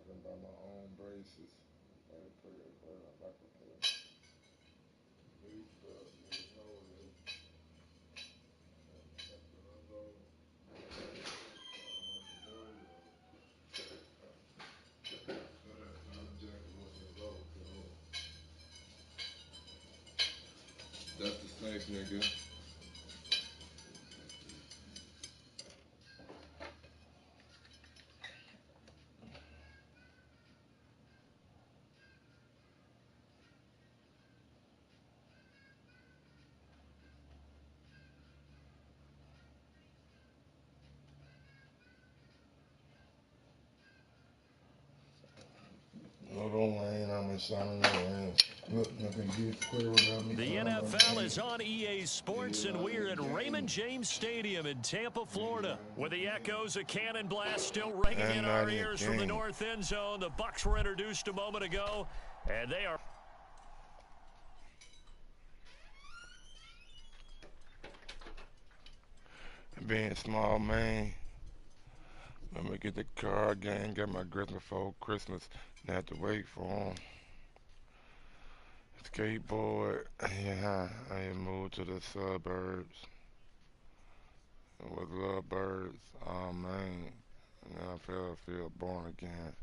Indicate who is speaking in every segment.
Speaker 1: can buy my own braces. Like put it, like a pair. These stuff, you know, that's what I'm going. That's the snake, nigga. Hold on, Wayne. I'm inside of Wayne. Look, nothing gets clear without me.
Speaker 2: The NFL is on EA Sports, and we're at Raymond James Stadium in Tampa, Florida, with the echoes of Cannon Blast still ringing in our ears from the north end zone. The Bucs were introduced a moment ago, and they are.
Speaker 1: Being small, man. Let me get the card game. Got my Christmas before Christmas. Not have to wait for them. Skateboard. Yeah, I moved to the suburbs. With love birds. Oh, man. And I feel born again.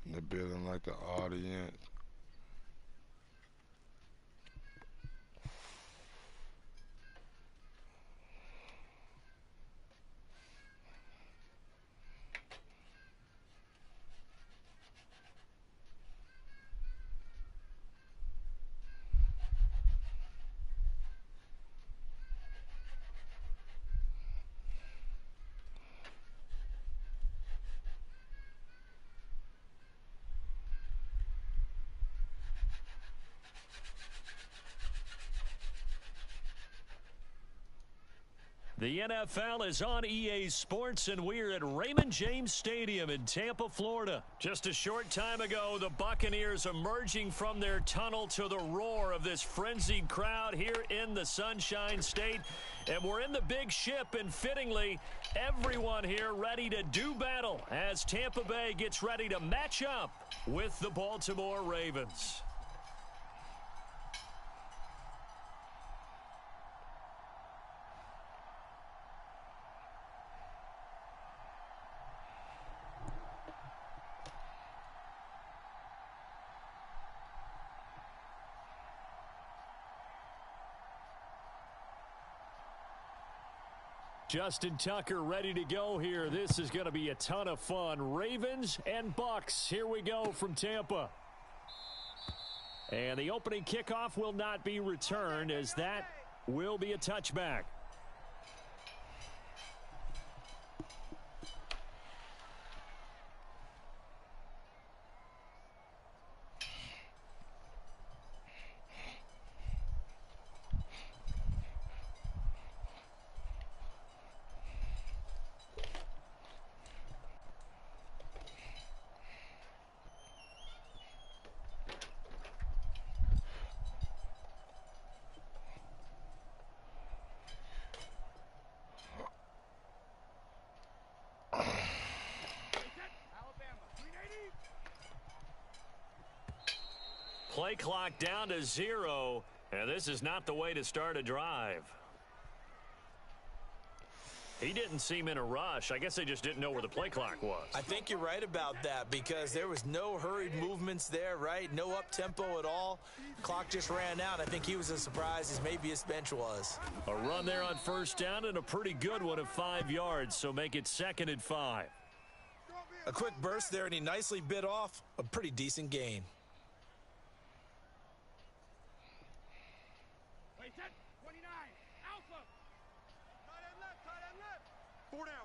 Speaker 1: In the building like the audience.
Speaker 2: The NFL is on EA Sports, and we're at Raymond James Stadium in Tampa, Florida. Just a short time ago, the Buccaneers emerging from their tunnel to the roar of this frenzied crowd here in the Sunshine State. And we're in the big ship, and fittingly, everyone here ready to do battle as Tampa Bay gets ready to match up with the Baltimore Ravens. Justin Tucker ready to go here. This is going to be a ton of fun. Ravens and Bucs. Here we go from Tampa. And the opening kickoff will not be returned, as that will be a touchback. Play clock down to 0, and this is not the way to start a drive. He didn't seem in a rush. I guess they just didn't know where the play clock was.
Speaker 3: I think you're right about that, because there was no hurried movements there, right? No up-tempo at all. Clock just ran out. I think he was as surprised as maybe his bench was.
Speaker 2: A run there on first down, and a pretty good one of 5 yards, so make it 2nd and 5.
Speaker 3: A quick burst there, and he nicely bit off a pretty decent gain.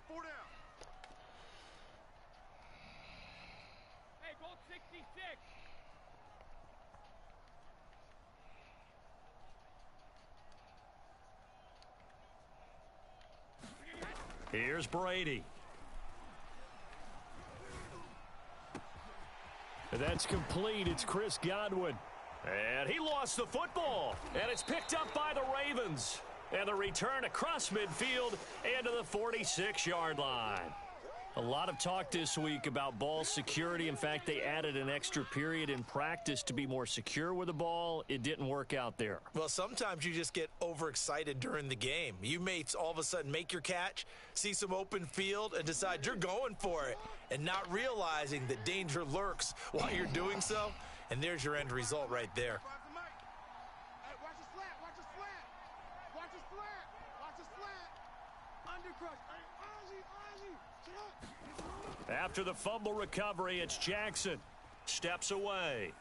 Speaker 4: Four down. Hey, goal 66.
Speaker 2: Here's Brady. That's complete. It's Chris Godwin. And he lost the football. And it's picked up by the Ravens. And the return across midfield into the 46-yard line. A lot of talk this week about ball security. In fact, they added an extra period in practice to be more secure with the ball. It didn't work out there.
Speaker 3: Well, sometimes you just get overexcited during the game. You may all of a sudden make your catch, see some open field, and decide you're going for it, and not realizing that danger lurks while you're doing so. And there's your end result right there.
Speaker 4: Watch the slat. Watch the slat. Watch the slat. Watch the slat. Undercrush. Ozzy.
Speaker 2: After the fumble recovery, it's Jackson. Steps away.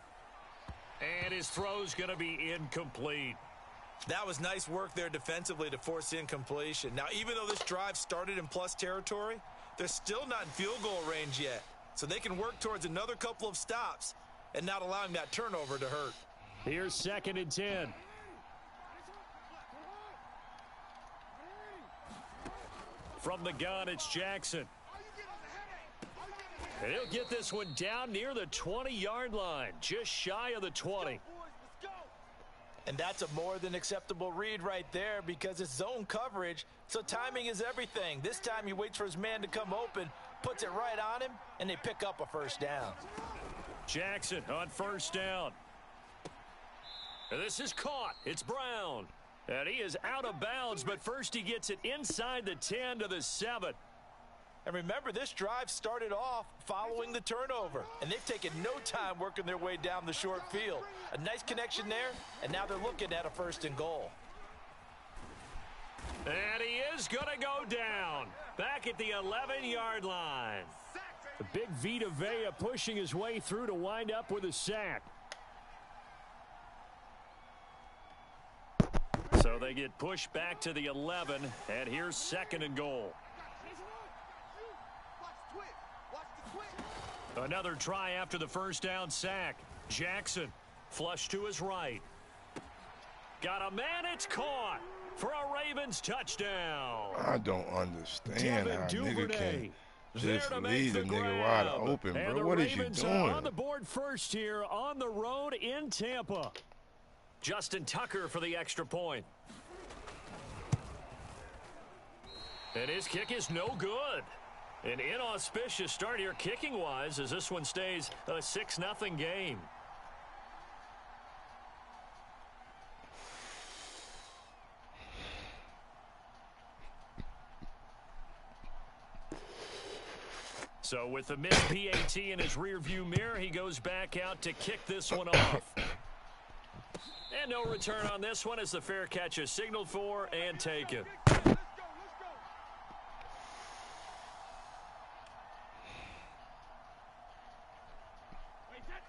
Speaker 2: And his throw's going to be incomplete.
Speaker 3: That was nice work there defensively to force incompletion. Now, even though this drive started in plus territory, they're still not in field goal range yet. So they can work towards another couple of stops and not allowing that turnover to hurt.
Speaker 2: Here's 2nd and 10. From the gun, it's Jackson. And he'll get this one down near the 20-yard line, just shy of the 20.
Speaker 3: And that's a more than acceptable read right there because it's zone coverage, so timing is everything. This time he waits for his man to come open, puts it right on him, and they pick up a first down.
Speaker 2: Jackson on first down. And this is caught. It's Brown. And he is out of bounds, but first he gets it inside the 10 to the 7.
Speaker 3: And remember, this drive started off following the turnover, and they've taken no time working their way down the short field. A nice connection there, and now they're looking at a 1st and goal.
Speaker 2: And he is going to go down back at the 11-yard line. The big Vita Vea pushing his way through to wind up with a sack. So they get pushed back to the 11, and here's 2nd and goal. Another try after the first down sack. Jackson, flush to his right. Got a man, it's caught for a Ravens touchdown.
Speaker 1: I don't understand how nigga can just
Speaker 2: there to
Speaker 1: leave the
Speaker 2: make
Speaker 1: nigga wide
Speaker 2: grab.
Speaker 1: open,
Speaker 2: And
Speaker 1: bro.
Speaker 2: the
Speaker 1: What is you
Speaker 2: Ravens
Speaker 1: doing?
Speaker 2: are on the board first here on the road in Tampa. Justin Tucker for the extra point. And his kick is no good. An inauspicious start here kicking-wise as this one stays a 6-0 game. So with the missed PAT in his rearview mirror, he goes back out to kick this one off. And no return on this one as the fair catch is signaled for and taken.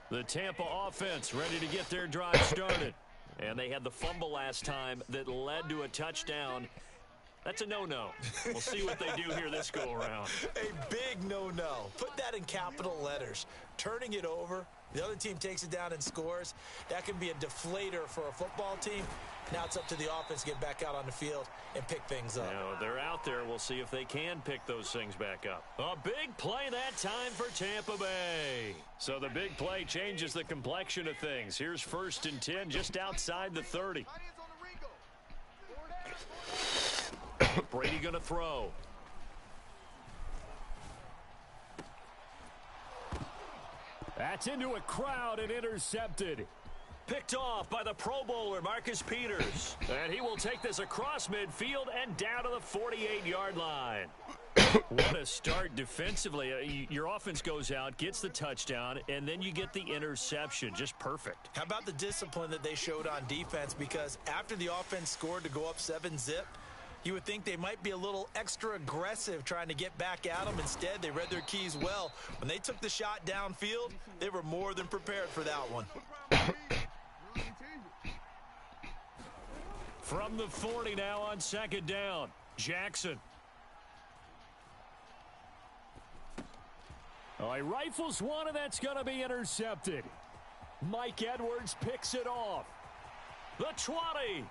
Speaker 2: The Tampa offense ready to get their drive started. And they had the fumble last time that led to a touchdown. That's a no-no. We'll see what they do here this go-around.
Speaker 3: A big no-no. Put that in capital letters. Turning it over, the other team takes it down and scores. That can be a deflator for a football team. Now it's up to the offense to get back out on the field and pick things up.
Speaker 2: Now, they're out there. We'll see if they can pick those things back up. A big play that time for Tampa Bay. So the big play changes the complexion of things. Here's 1st and 10 just outside the 30. Brady going to throw. That's into a crowd and intercepted. Picked off by the Pro Bowler, Marcus Peters. And he will take this across midfield and down to the 48-yard line. What a start defensively. Your offense goes out, gets the touchdown, and then you get the interception. Just perfect.
Speaker 3: How about the discipline that they showed on defense? Because after the offense scored to go up 7-zip, you would think they might be a little extra aggressive trying to get back at them. Instead, they read their keys well. When they took the shot downfield, they were more than prepared for that one.
Speaker 2: From the 40 now on 2nd down. Jackson. Oh, he rifles one, and that's going to be intercepted. Mike Edwards picks it off. The 20.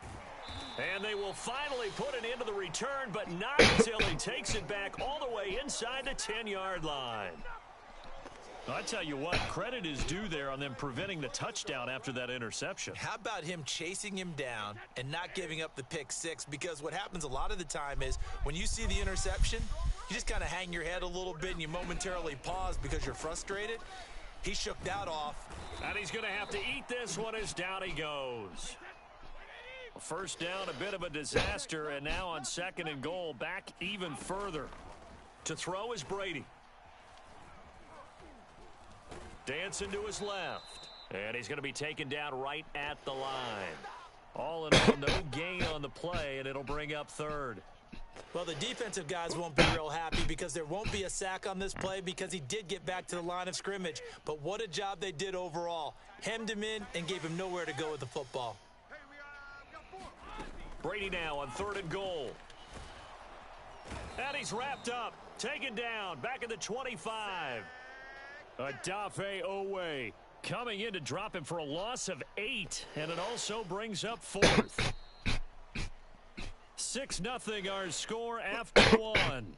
Speaker 2: And they will finally put an end to the return, but not until he takes it back all the way inside the 10-yard line. I tell you what, credit is due there on them preventing the touchdown after that interception.
Speaker 3: How about him chasing him down and not giving up the pick six? Because what happens a lot of the time is when you see the interception, You just kind of hang your head a little bit and you momentarily pause because you're frustrated. He shook that off.
Speaker 2: And he's going to have to eat this one as down he goes. First down, a bit of a disaster, and now on 2nd and goal, back even further. To throw is Brady. Dancing to his left. And he's going to be taken down right at the line. All in all, no gain on the play, and it'll bring up 3rd.
Speaker 3: Well, the defensive guys won't be real happy because there won't be a sack on this play because he did get back to the line of scrimmage. But what a job they did overall. Hemmed him in and gave him nowhere to go with the football.
Speaker 2: Brady now on 3rd and goal. And he's wrapped up. Taken down. Back at the 25. Adafe Owe coming in to drop him for a loss of 8. And it also brings up 4th. 6-0 our score after 1.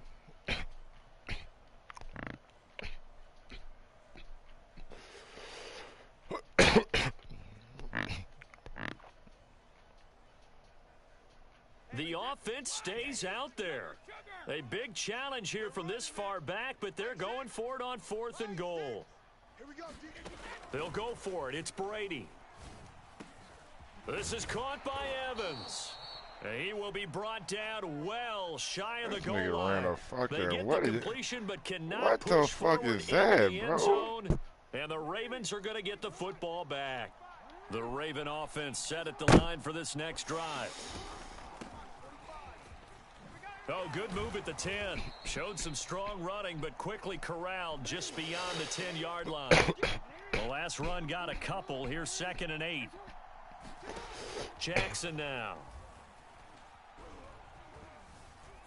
Speaker 2: The offense stays out there. A big challenge here from this far back, but they're going for it on 4th and goal. They'll go for it. It's Brady. This is caught by Evans. He will be brought down well shy of the goal line. They get the completion but cannot push forward into the end zone. And the Ravens are going to get the football back. The Raven offense set at the line for this next drive. Oh, good move at the 10. Showed some strong running, but quickly corralled just beyond the 10-yard line. The last run got a couple. Here's 2nd and 8. Jackson now.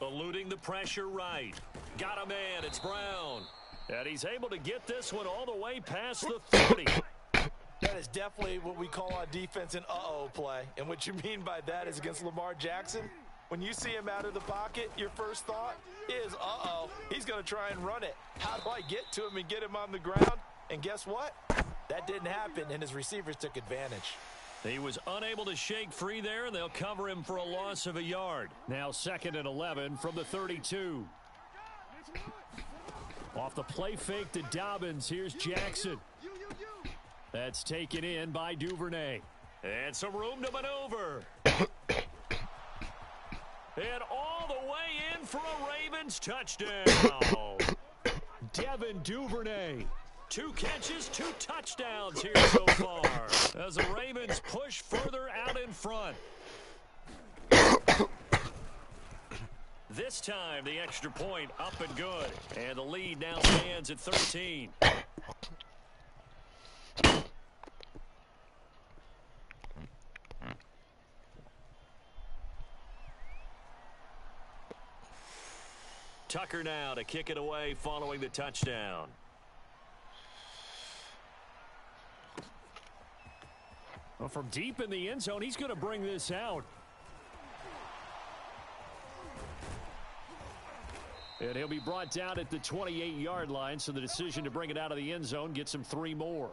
Speaker 2: Eluding the pressure right. Got a man. It's Brown. And he's able to get this one all the way past the 30.
Speaker 3: That is definitely what we call on defense an uh-oh play. And what you mean by that is against Lamar Jackson. When you see him out of the pocket, your first thought is, uh-oh, he's going to try and run it. How do I get to him and get him on the ground? And guess what? That didn't happen, and his receivers took advantage.
Speaker 2: He was unable to shake free there, and they'll cover him for a loss of a yard. Now 2nd and 11 from the 32. Off the play fake to Dobbins, here's Jackson. That's taken in by Duvernay. And some room to maneuver. And all the way in for a Ravens touchdown. Devin Duvernay. 2 catches, 2 touchdowns here so far as the Ravens push further out in front. This time, the extra point up and good. And the lead now stands at 13. Tucker now to kick it away following the touchdown. Well, from deep in the end zone, he's going to bring this out. And he'll be brought down at the 28-yard line, so the decision to bring it out of the end zone gets him 3 more.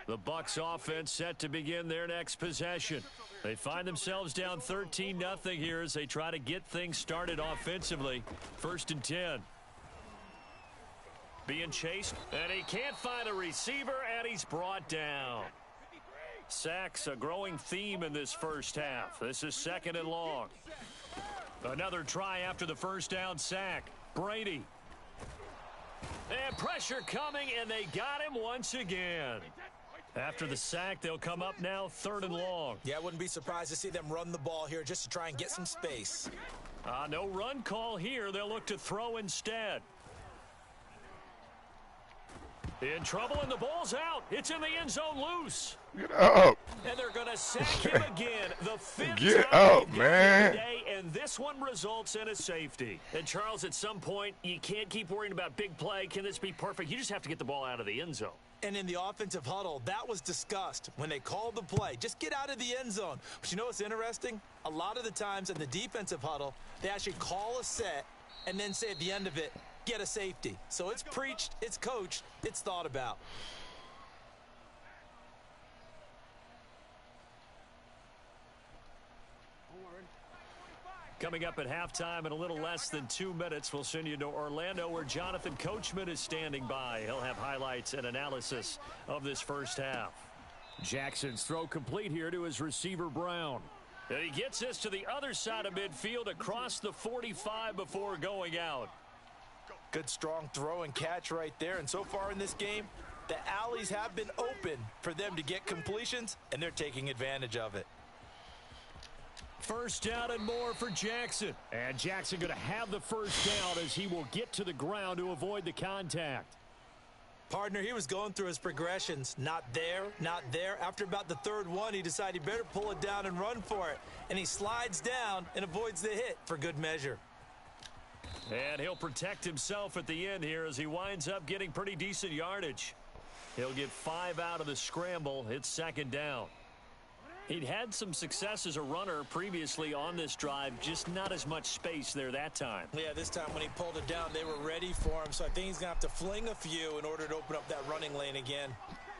Speaker 2: The Bucs offense set to begin their next possession. They find themselves down 13-0 here as they try to get things started offensively. 1st and 10. Being chased, and he can't find a receiver, and he's brought down. Sacks a growing theme in this first half. This is 2nd and long. Another try after the first down sack. Brady. And pressure coming, and they got him once again. After the sack, they'll come up now 3rd and long.
Speaker 3: Yeah, I wouldn't be surprised to see them run the ball here just to try and get some space.
Speaker 2: No run call here. They'll look to throw instead. In trouble, and the ball's out. It's in the end zone loose.
Speaker 1: Get up.
Speaker 2: And they're going to sack him again. The 5th
Speaker 1: Get
Speaker 2: time
Speaker 1: up, man.
Speaker 2: today, and this one results in a safety. And, Charles, at some point, you can't keep worrying about big play. Can this be perfect? You just have to get the ball out of the end zone.
Speaker 3: And in the offensive huddle, that was discussed when they called the play. Just get out of the end zone. But you know what's interesting? A lot of the times in the defensive huddle, they actually call a set and then say at the end of it, get a safety. So it's preached, it's coached, it's thought about.
Speaker 2: Coming up at halftime in a little less than 2 minutes, we'll send you to Orlando where Jonathan Coachman is standing by. He'll have highlights and analysis of this first half. Jackson's throw complete here to his receiver, Brown. And he gets this to the other side of midfield across the 45 before going out.
Speaker 3: Good strong throw and catch right there. And so far in this game, the alleys have been open for them to get completions, and they're taking advantage of it.
Speaker 2: First down and more for Jackson. And Jackson going to have the first down as he will get to the ground to avoid the contact.
Speaker 3: Partner, he was going through his progressions. Not there, not there. After about the third one, he decided he better pull it down and run for it. And he slides down and avoids the hit for good measure.
Speaker 2: And he'll protect himself at the end here as he winds up getting pretty decent yardage. He'll get 5 out of the scramble. It's second down. He'd had some success as a runner previously on this drive, just not as much space there that time.
Speaker 3: Yeah, this time when he pulled it down, they were ready for him, so I think he's going to have to fling a few in order to open up that running lane again.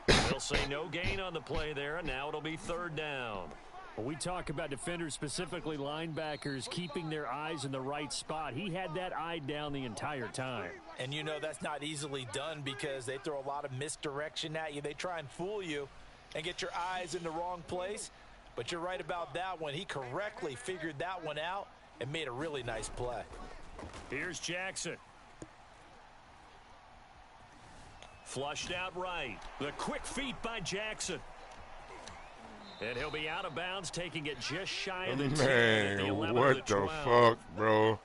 Speaker 2: They'll say no gain on the play there, and now it'll be third down. When we talk about defenders, specifically linebackers, keeping their eyes in the right spot, he had that eye down the entire time.
Speaker 3: And you know that's not easily done because they throw a lot of misdirection at you. They try and fool you and get your eyes in the wrong place. But you're right about that one. He correctly figured that one out and made a really nice play.
Speaker 2: Here's Jackson. Flushed out right. The quick feet by Jackson. And he'll be out of bounds, taking it just shy of the 10.
Speaker 1: Man, what the
Speaker 2: 12.
Speaker 1: fuck, bro?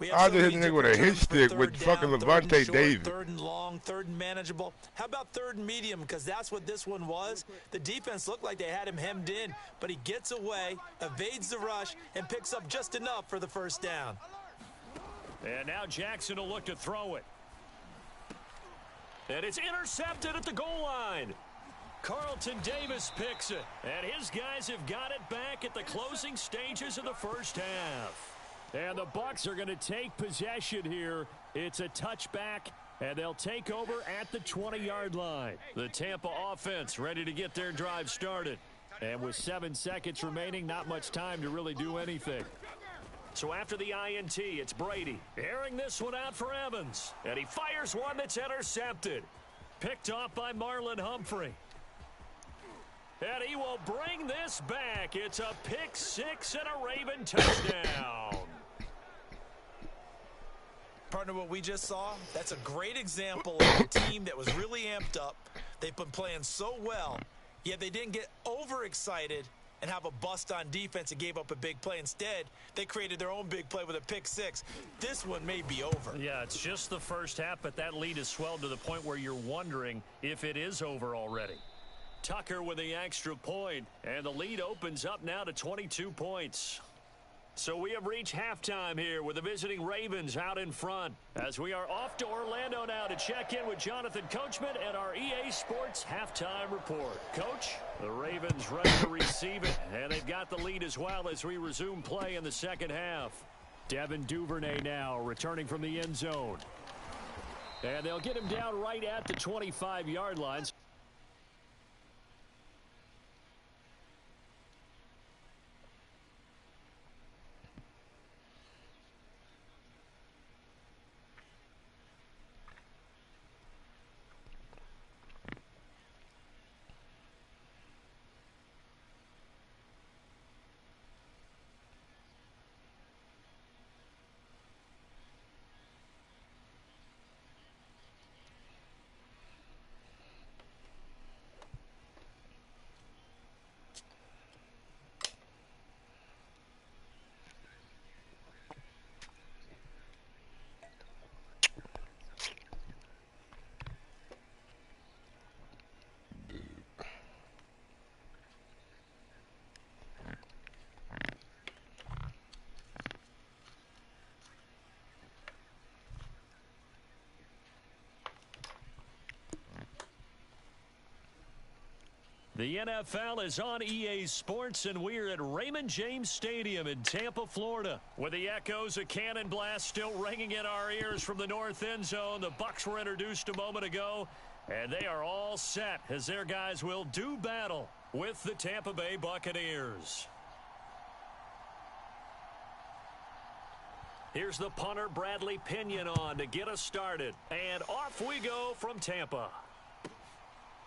Speaker 1: I just hit a nigga with a hit stick with fucking Levante Davis.
Speaker 3: Third and long, third and manageable. How about third and medium? Because that's what this one was. The defense looked like they had him hemmed in, but he gets away, evades the rush, and picks up just enough for the first down.
Speaker 2: And now Jackson will look to throw it. And it's intercepted at the goal line. Carlton Davis picks it. And his guys have got it back at the closing stages of the first half. And the Bucs are going to take possession here. It's a touchback, and they'll take over at the 20-yard line. The Tampa offense ready to get their drive started. And with 7 seconds remaining, not much time to really do anything. So after the INT, it's Brady. Airing this one out for Evans. And he fires one that's intercepted. Picked off by Marlon Humphrey. And he will bring this back. It's a pick six and a Raven touchdown.
Speaker 3: Partner, what we just saw, that's a great example of a team that was really amped up. They've been playing so well, yet they didn't get overexcited and have a bust on defense and gave up a big play. Instead, they created their own big play with a pick six. This one may be over.
Speaker 2: Yeah, it's just the first half, but that lead has swelled to the point where you're wondering if it is over already. Tucker with the extra point, and the lead opens up now to 22 points. So we have reached halftime here with the visiting Ravens out in front as we are off to Orlando now to check in with Jonathan Coachman and our EA Sports halftime report. Coach, the Ravens ready to receive it, and they've got the lead as well as we resume play in the second half. Devin Duvernay now returning from the end zone. And they'll get him down right at the 25-yard line. The NFL is on EA Sports, and we're at Raymond James Stadium in Tampa, Florida. With the echoes of cannon blast still ringing in our ears from the north end zone, the Bucs were introduced a moment ago, and they are all set as their guys will do battle with the Tampa Bay Buccaneers. Here's the punter, Bradley Pinion, on to get us started. And off we go from Tampa.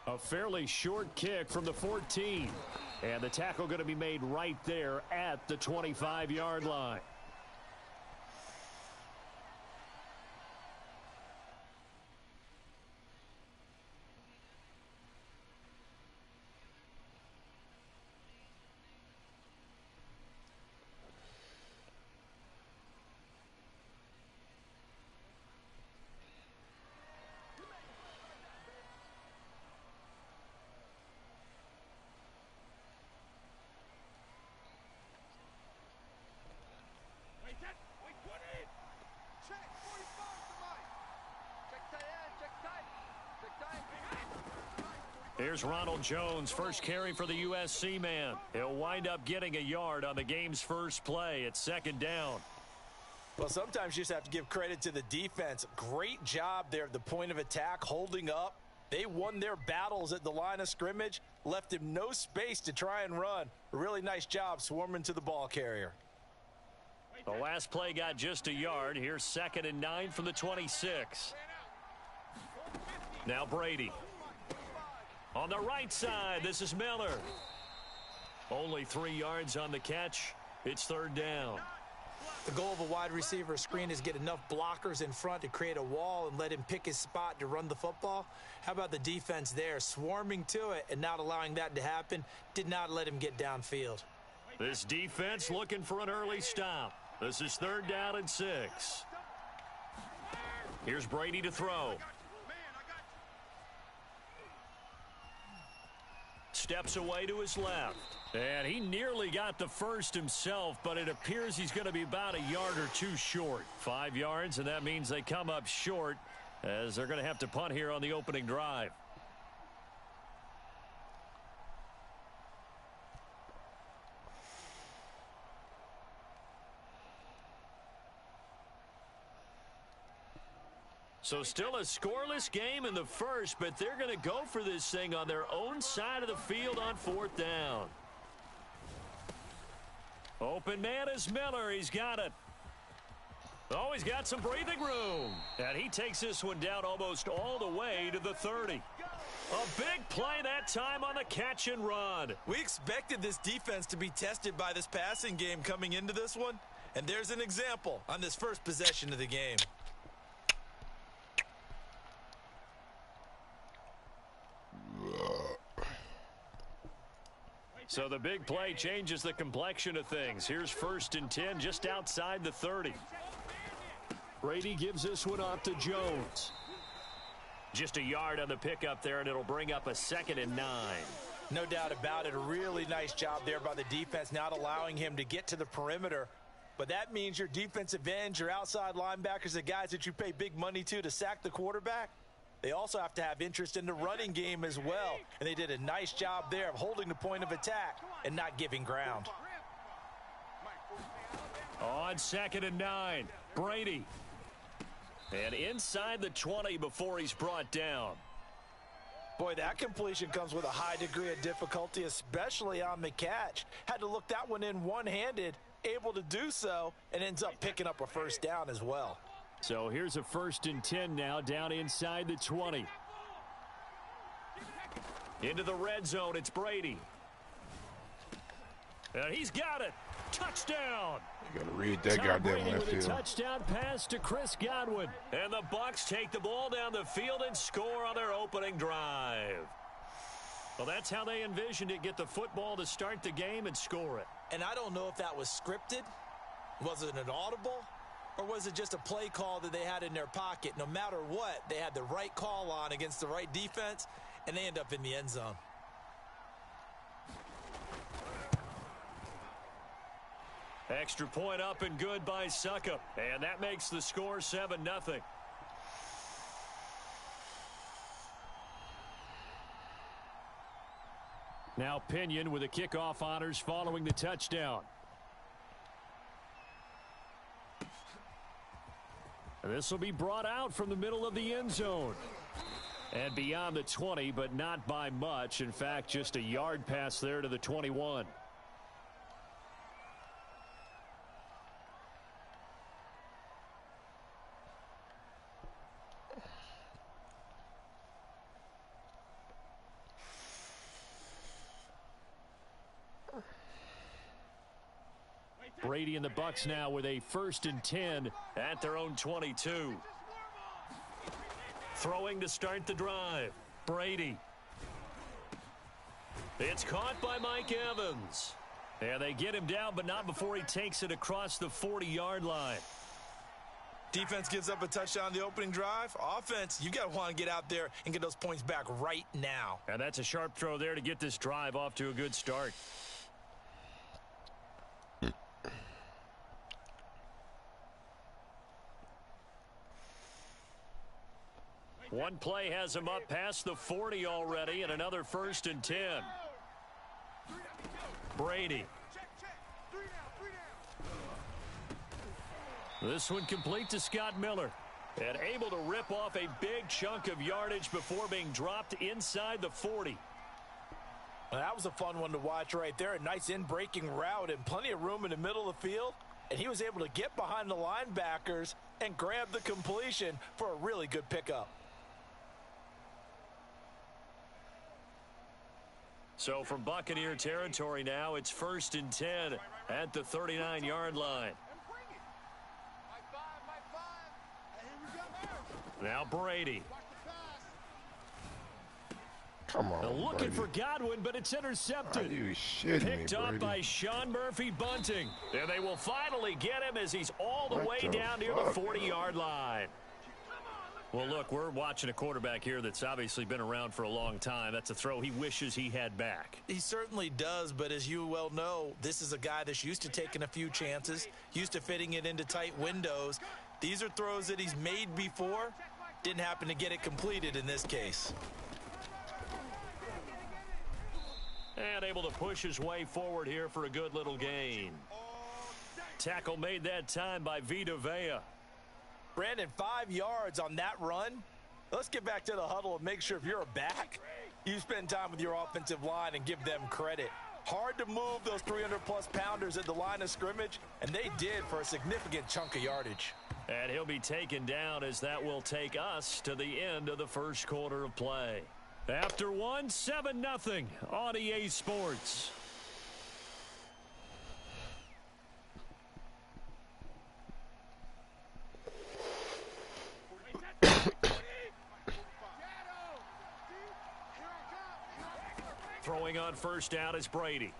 Speaker 2: A fairly short kick from the 14. And the tackle going to be made right there at the 25-yard line. Here's Ronald Jones, first carry for the USC man. He'll wind up getting a yard on the game's first play. It's second down.
Speaker 3: Well, sometimes you just have to give credit to the defense. Great job there at the point of attack, holding up. They won their battles at the line of scrimmage, left him no space to try and run. A really nice job swarming to the ball carrier.
Speaker 2: The last play got just a yard. Here's 2nd and 9 from the 26. Now Brady. On the right side, this is Miller. Only 3 yards on the catch. It's 3rd down.
Speaker 3: The goal of a wide receiver screen is get enough blockers in front to create a wall and let him pick his spot to run the football. How about the defense there, swarming to it and not allowing that to happen? Did not let him get downfield.
Speaker 2: This defense looking for an early stop. This is 3rd down and 6. Here's Brady to throw. Steps away to his left. And he nearly got the first himself, but it appears he's going to be about a yard or two short. 5 yards, and that means they come up short as they're going to have to punt here on the opening drive. So still a scoreless game in the first, but they're going to go for this thing on their own side of the field on 4th down. Open man is Miller. He's got it. Oh, he's got some breathing room. And he takes this one down almost all the way to the 30. A big play that time on the catch and run.
Speaker 3: We expected this defense to be tested by this passing game coming into this one. And there's an example on this first possession of the game.
Speaker 2: So the big play changes the complexion of things. Here's 1st and 10 just outside the 30. Brady gives this one off to Jones. Just a yard on the pickup there, and it'll bring up a 2nd and 9.
Speaker 3: No doubt about it. A really nice job there by the defense, not allowing him to get to the perimeter. But that means your defensive ends, your outside linebackers, the guys that you pay big money to sack the quarterback, they also have to have interest in the running game as well. And they did a nice job there of holding the point of attack and not giving ground.
Speaker 2: On 2nd and 9, Brady. And inside the 20 before he's brought down.
Speaker 3: Boy, that completion comes with a high degree of difficulty, especially on the catch. Had to look that one in one-handed, able to do so, and ends up picking up a 1st down as well.
Speaker 2: So here's a 1st and 10 now down inside the 20. Into the red zone, it's Brady. And he's got it. Touchdown.
Speaker 1: You got to read that
Speaker 2: Tom
Speaker 1: goddamn
Speaker 2: Brady
Speaker 1: left
Speaker 2: with a
Speaker 1: field.
Speaker 2: touchdown pass to Chris Godwin. And the Bucs take the ball down the field and score on their opening drive. Well, that's how they envisioned it. Get the football to start the game and score it.
Speaker 3: And I don't know if that was scripted. Was it an audible? Or was it just a play call that they had in their pocket? No matter what, they had the right call on against the right defense, and they end up in the end zone.
Speaker 2: Extra point up and good by Suckup. And that makes the score 7-0. Now Pinion with the kickoff honors following the touchdown. And this will be brought out from the middle of the end zone. And beyond the 20, but not by much. In fact, just a yard pass there to the 21. Brady and the Bucs now with a 1st and 10 at their own 22. Throwing to start the drive. Brady. It's caught by Mike Evans. And they get him down, but not before he takes it across the 40-yard line.
Speaker 3: Defense gives up a touchdown on the opening drive. Offense, you got to want to get out there and get those points back right now.
Speaker 2: And that's a sharp throw there to get this drive off to a good start. One play has him up past the 40 already, and another 1st and 10. Brady. This one complete to Scott Miller. And able to rip off a big chunk of yardage before being dropped inside the 40.
Speaker 3: Well, that was a fun one to watch right there. A nice in-breaking route and plenty of room in the middle of the field. And he was able to get behind the linebackers and grab the completion for a really good pickup.
Speaker 2: So from Buccaneer territory now, it's 1st and 10 at the 39-yard line. Now Brady.
Speaker 1: Come on,
Speaker 2: Looking
Speaker 1: Brady.
Speaker 2: for Godwin, but it's intercepted.
Speaker 1: Are you shitting
Speaker 2: Picked
Speaker 1: me,
Speaker 2: up
Speaker 1: Brady?
Speaker 2: by Sean Murphy-Bunting. And they will finally get him as he's all the
Speaker 1: What
Speaker 2: way
Speaker 1: the
Speaker 2: down near the
Speaker 1: fuck?
Speaker 2: 40-yard line. Well, look, we're watching a quarterback here that's obviously been around for a long time. That's a throw he wishes he had back.
Speaker 3: He certainly does, but as you well know, this is a guy that's used to taking a few chances, used to fitting it into tight windows. These are throws that he's made before. Didn't happen to get it completed in this case.
Speaker 2: And able to push his way forward here for a good little gain. Tackle made that time by Vita Vea.
Speaker 3: Brandon, 5 yards on that run. Let's get back to the huddle and make sure if you're a back, you spend time with your offensive line and give them credit. Hard to move those 300-plus pounders at the line of scrimmage, and they did for a significant chunk of yardage.
Speaker 2: And he'll be taken down as that will take us to the end of the first quarter of play. After one, 7-0 on EA Sports. Throwing on first down is Brady.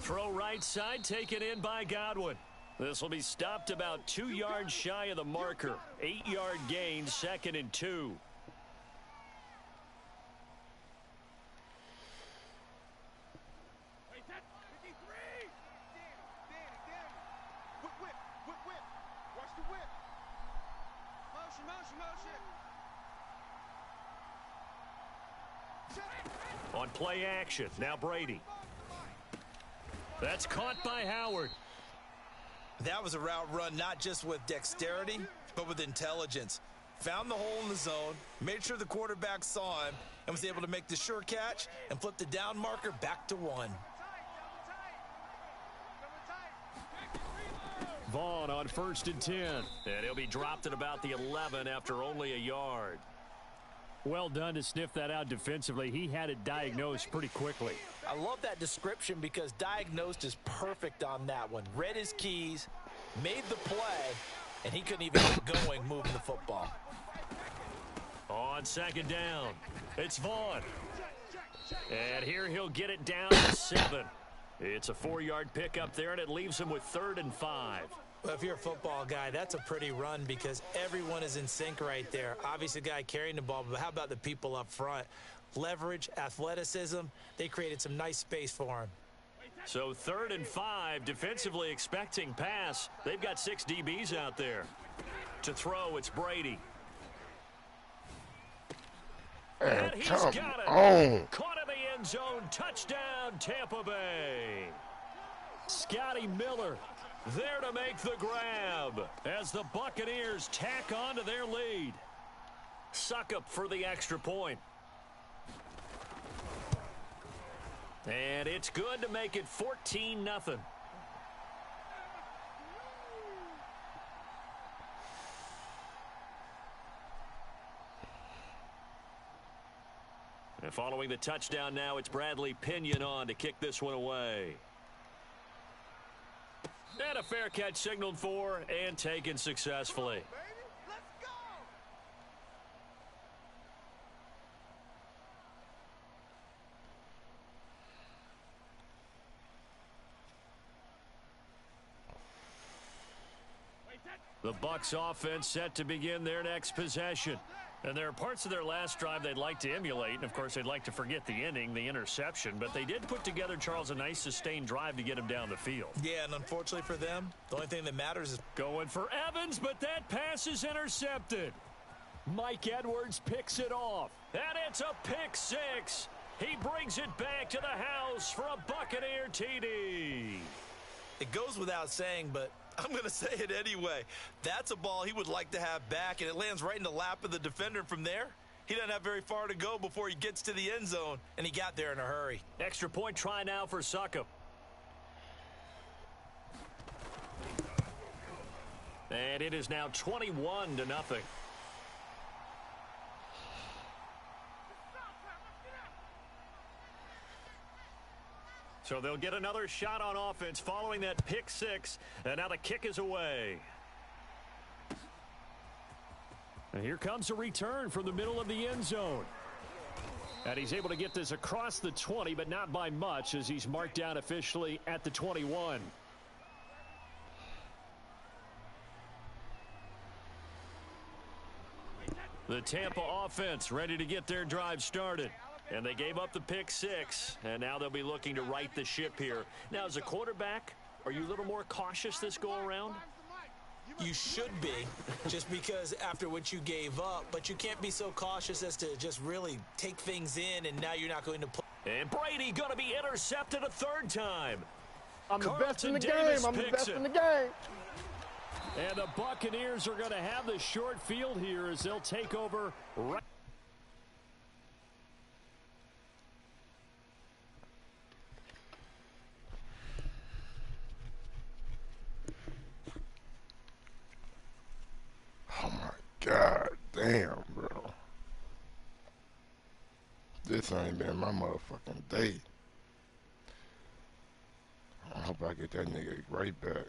Speaker 2: Throw right side, taken in by Godwin. This will be stopped about 2 yards shy of the marker. 8-yard gain, 2nd and 2.
Speaker 4: Watch the whip. Motion.
Speaker 2: On play action, now Brady. That's caught by Howard.
Speaker 3: That was a route run not just with dexterity, but with intelligence. Found the hole in the zone, made sure the quarterback saw him, and was able to make the sure catch and flip the down marker back to 1.
Speaker 2: Vaughn on 1st and 10. And he'll be dropped at about the 11 after only a yard. Well done to sniff that out defensively. He had it diagnosed pretty quickly.
Speaker 3: I love that description because diagnosed is perfect on that one. Read his keys, made the play, and he couldn't even get going moving the football.
Speaker 2: On 2nd down, it's Vaughn. And here he'll get it down to 7. It's a 4-yard pickup there, and it leaves him with 3rd and 5.
Speaker 3: Well, if you're a football guy, that's a pretty run because everyone is in sync right there. Obviously, the guy carrying the ball, but how about the people up front? Leverage, athleticism, they created some nice space for him.
Speaker 2: So 3rd and 5, defensively expecting pass. They've got 6 DBs out there. To throw, it's Brady.
Speaker 1: Man,
Speaker 2: And he's
Speaker 1: come
Speaker 2: got it.
Speaker 1: on.
Speaker 2: Caught in the end zone. Touchdown, Tampa Bay. Scotty Miller there to make the grab as the Buccaneers tack on to their lead. Suckup for the extra point. And it's good to make it 14-0. And following the touchdown now, it's Bradley Pinion on to kick this one away. And a fair catch signaled for and taken successfully. The Bucs offense set to begin their next possession. And there are parts of their last drive they'd like to emulate. And, of course, they'd like to forget the inning, the interception. But they did put together, Charles, a nice sustained drive to get him down the field.
Speaker 3: Yeah, and unfortunately for them, the only thing that matters is
Speaker 2: going for Evans, but that pass is intercepted. Mike Edwards picks it off. And it's a pick six. He brings it back to the house for a Buccaneer TD.
Speaker 3: It goes without saying, but I'm going to say it anyway. That's a ball he would like to have back, and it lands right in the lap of the defender. From there, he doesn't have very far to go before he gets to the end zone, and he got there in a hurry.
Speaker 2: Extra point try now for Suckup. And it is now 21-0. So they'll get another shot on offense following that pick six. And now the kick is away. And here comes a return from the middle of the end zone. And he's able to get this across the 20, but not by much as he's marked down officially at the 21. The Tampa offense ready to get their drive started. And they gave up the pick six, and now they'll be looking to right the ship here. Now, as a quarterback, are you a little more cautious this go-around?
Speaker 3: You should be, just because after what you gave up, but you can't be so cautious as to just really take things in, and now you're not going to play.
Speaker 2: And Brady going to be intercepted a third time.
Speaker 4: I'm the best in the
Speaker 2: Davis
Speaker 4: game. I'm the
Speaker 2: picks
Speaker 4: best
Speaker 2: it.
Speaker 4: in the game.
Speaker 2: And the Buccaneers are going to have the short field here as they'll take over right.
Speaker 1: Oh my God damn, bro. This ain't been my motherfucking day. I hope I get that nigga right back.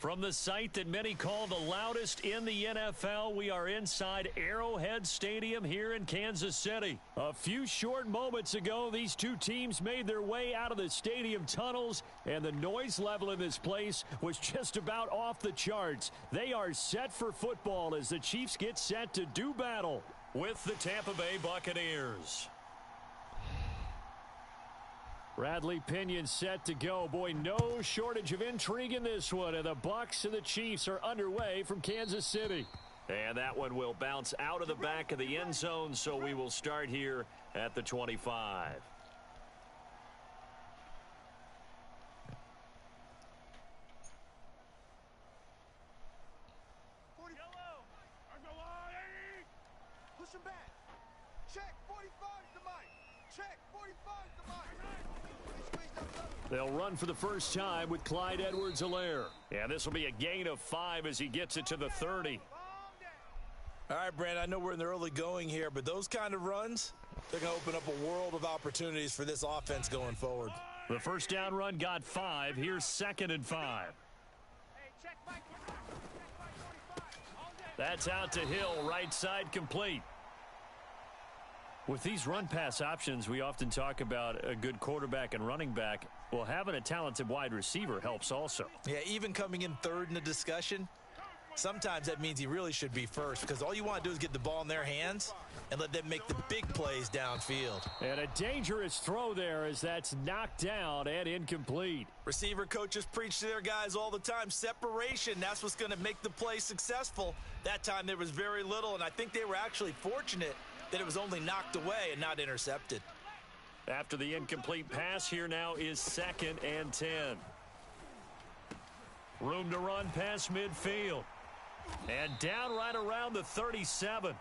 Speaker 2: From the site that many call the loudest in the NFL, we are inside Arrowhead Stadium here in Kansas City. A few short moments ago, these two teams made their way out of the stadium tunnels, and the noise level in this place was just about off the charts. They are set for football as the Chiefs get set to do battle with the Tampa Bay Buccaneers. Bradley Pinion set to go. Boy, no shortage of intrigue in this one. And the Bucs and the Chiefs are underway from Kansas City. And that one will bounce out of the back of the end zone, so we will start here at the 25.
Speaker 4: Push him back. Check 45's the mic. Check 45's the mic.
Speaker 2: They'll run for the first time with Clyde Edwards-Helaire. Yeah, this will be a gain of 5 as he gets it to the 30.
Speaker 3: All right, Brandon, I know we're in the early going here, but those kind of runs, they're going to open up a world of opportunities for this offense going forward.
Speaker 2: The first down run got 5. Here's 2nd and 5.
Speaker 4: Hey, check Mike.
Speaker 2: That's out to Hill, right side complete. With these run-pass options, we often talk about a good quarterback and running back. Well, having a talented wide receiver helps also.
Speaker 3: Yeah, even coming in third in the discussion, sometimes that means he really should be first because all you want to do is get the ball in their hands and let them make the big plays downfield.
Speaker 2: And a dangerous throw there as that's knocked down and incomplete.
Speaker 3: Receiver coaches preach to their guys all the time. Separation, that's what's going to make the play successful. That time there was very little, and I think they were actually fortunate that it was only knocked away and not intercepted.
Speaker 2: After the incomplete pass, here now is 2nd and 10. Room to run past midfield. And down right around the 37.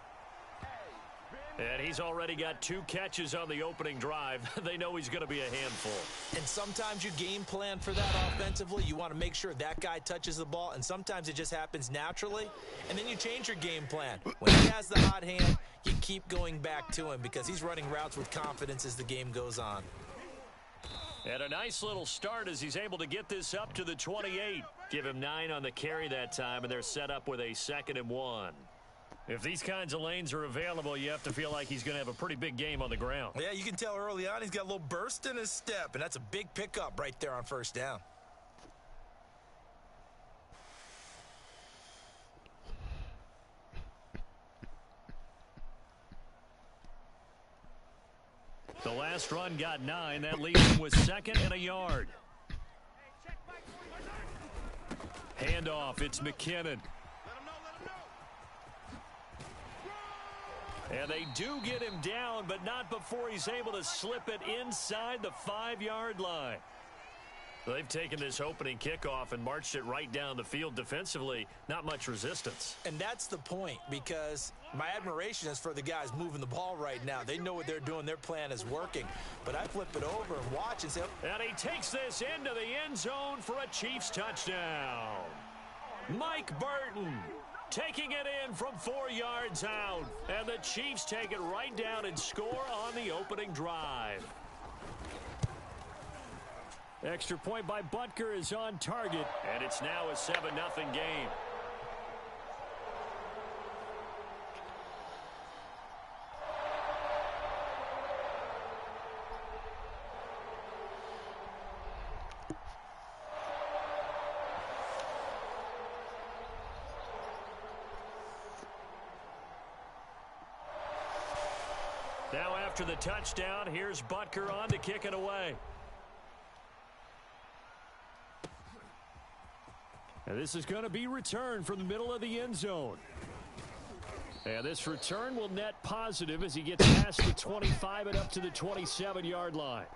Speaker 2: And he's already got 2 catches on the opening drive. They know he's going to be a handful.
Speaker 3: And sometimes you game plan for that offensively. You want to make sure that guy touches the ball, and sometimes it just happens naturally. And then you change your game plan. When he has the hot hand, you keep going back to him because he's running routes with confidence as the game goes on.
Speaker 2: And a nice little start as he's able to get this up to the 28. Give him 9 on the carry that time, and they're set up with a 2nd and 1. If these kinds of lanes are available, you have to feel like he's going to have a pretty big game on the ground.
Speaker 3: Yeah, you can tell early on he's got a little burst in his step, and that's a big pickup right there on first down.
Speaker 2: The last run got 9. That leaves him with 2nd and a yard. Handoff, it's McKinnon. And they do get him down, but not before he's able to slip it inside the 5-yard line. They've taken this opening kickoff and marched it right down the field defensively. Not much resistance.
Speaker 3: And that's the point, because my admiration is for the guys moving the ball right now. They know what they're doing. Their plan is working. But I flip it over and watch and say,
Speaker 2: and he takes this into the end zone for a Chiefs touchdown. Mike Burton taking it in from 4 yards out. And the Chiefs take it right down and score on the opening drive. Extra point by Butker is on target, and it's now a 7-0 game. Now after the touchdown, here's Butker on to kick it away. And this is going to be returned from the middle of the end zone. And this return will net positive as he gets past the 25 and up to the 27-yard line.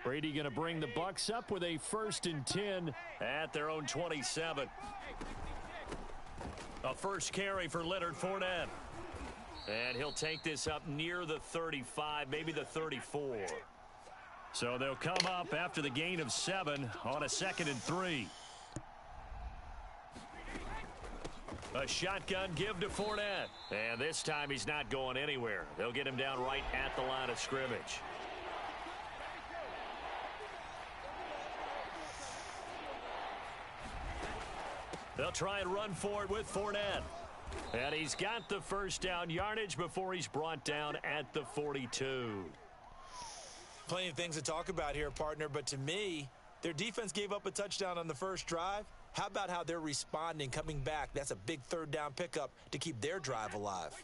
Speaker 2: Brady going to bring the Bucs up with a 1st and 10 at their own 27. A first carry for Leonard Fournette. And he'll take this up near the 35, maybe the 34. So they'll come up after the gain of 7 on a 2nd and 3. A shotgun give to Fournette. And this time he's not going anywhere. They'll get him down right at the line of scrimmage. They'll try and run for it with Fournette. And he's got the first down yardage before he's brought down at the 42.
Speaker 3: Plenty of things to talk about here, partner, but to me, their defense gave up a touchdown on the first drive. How about how they're responding, coming back? That's a big 3rd down pickup to keep their drive alive.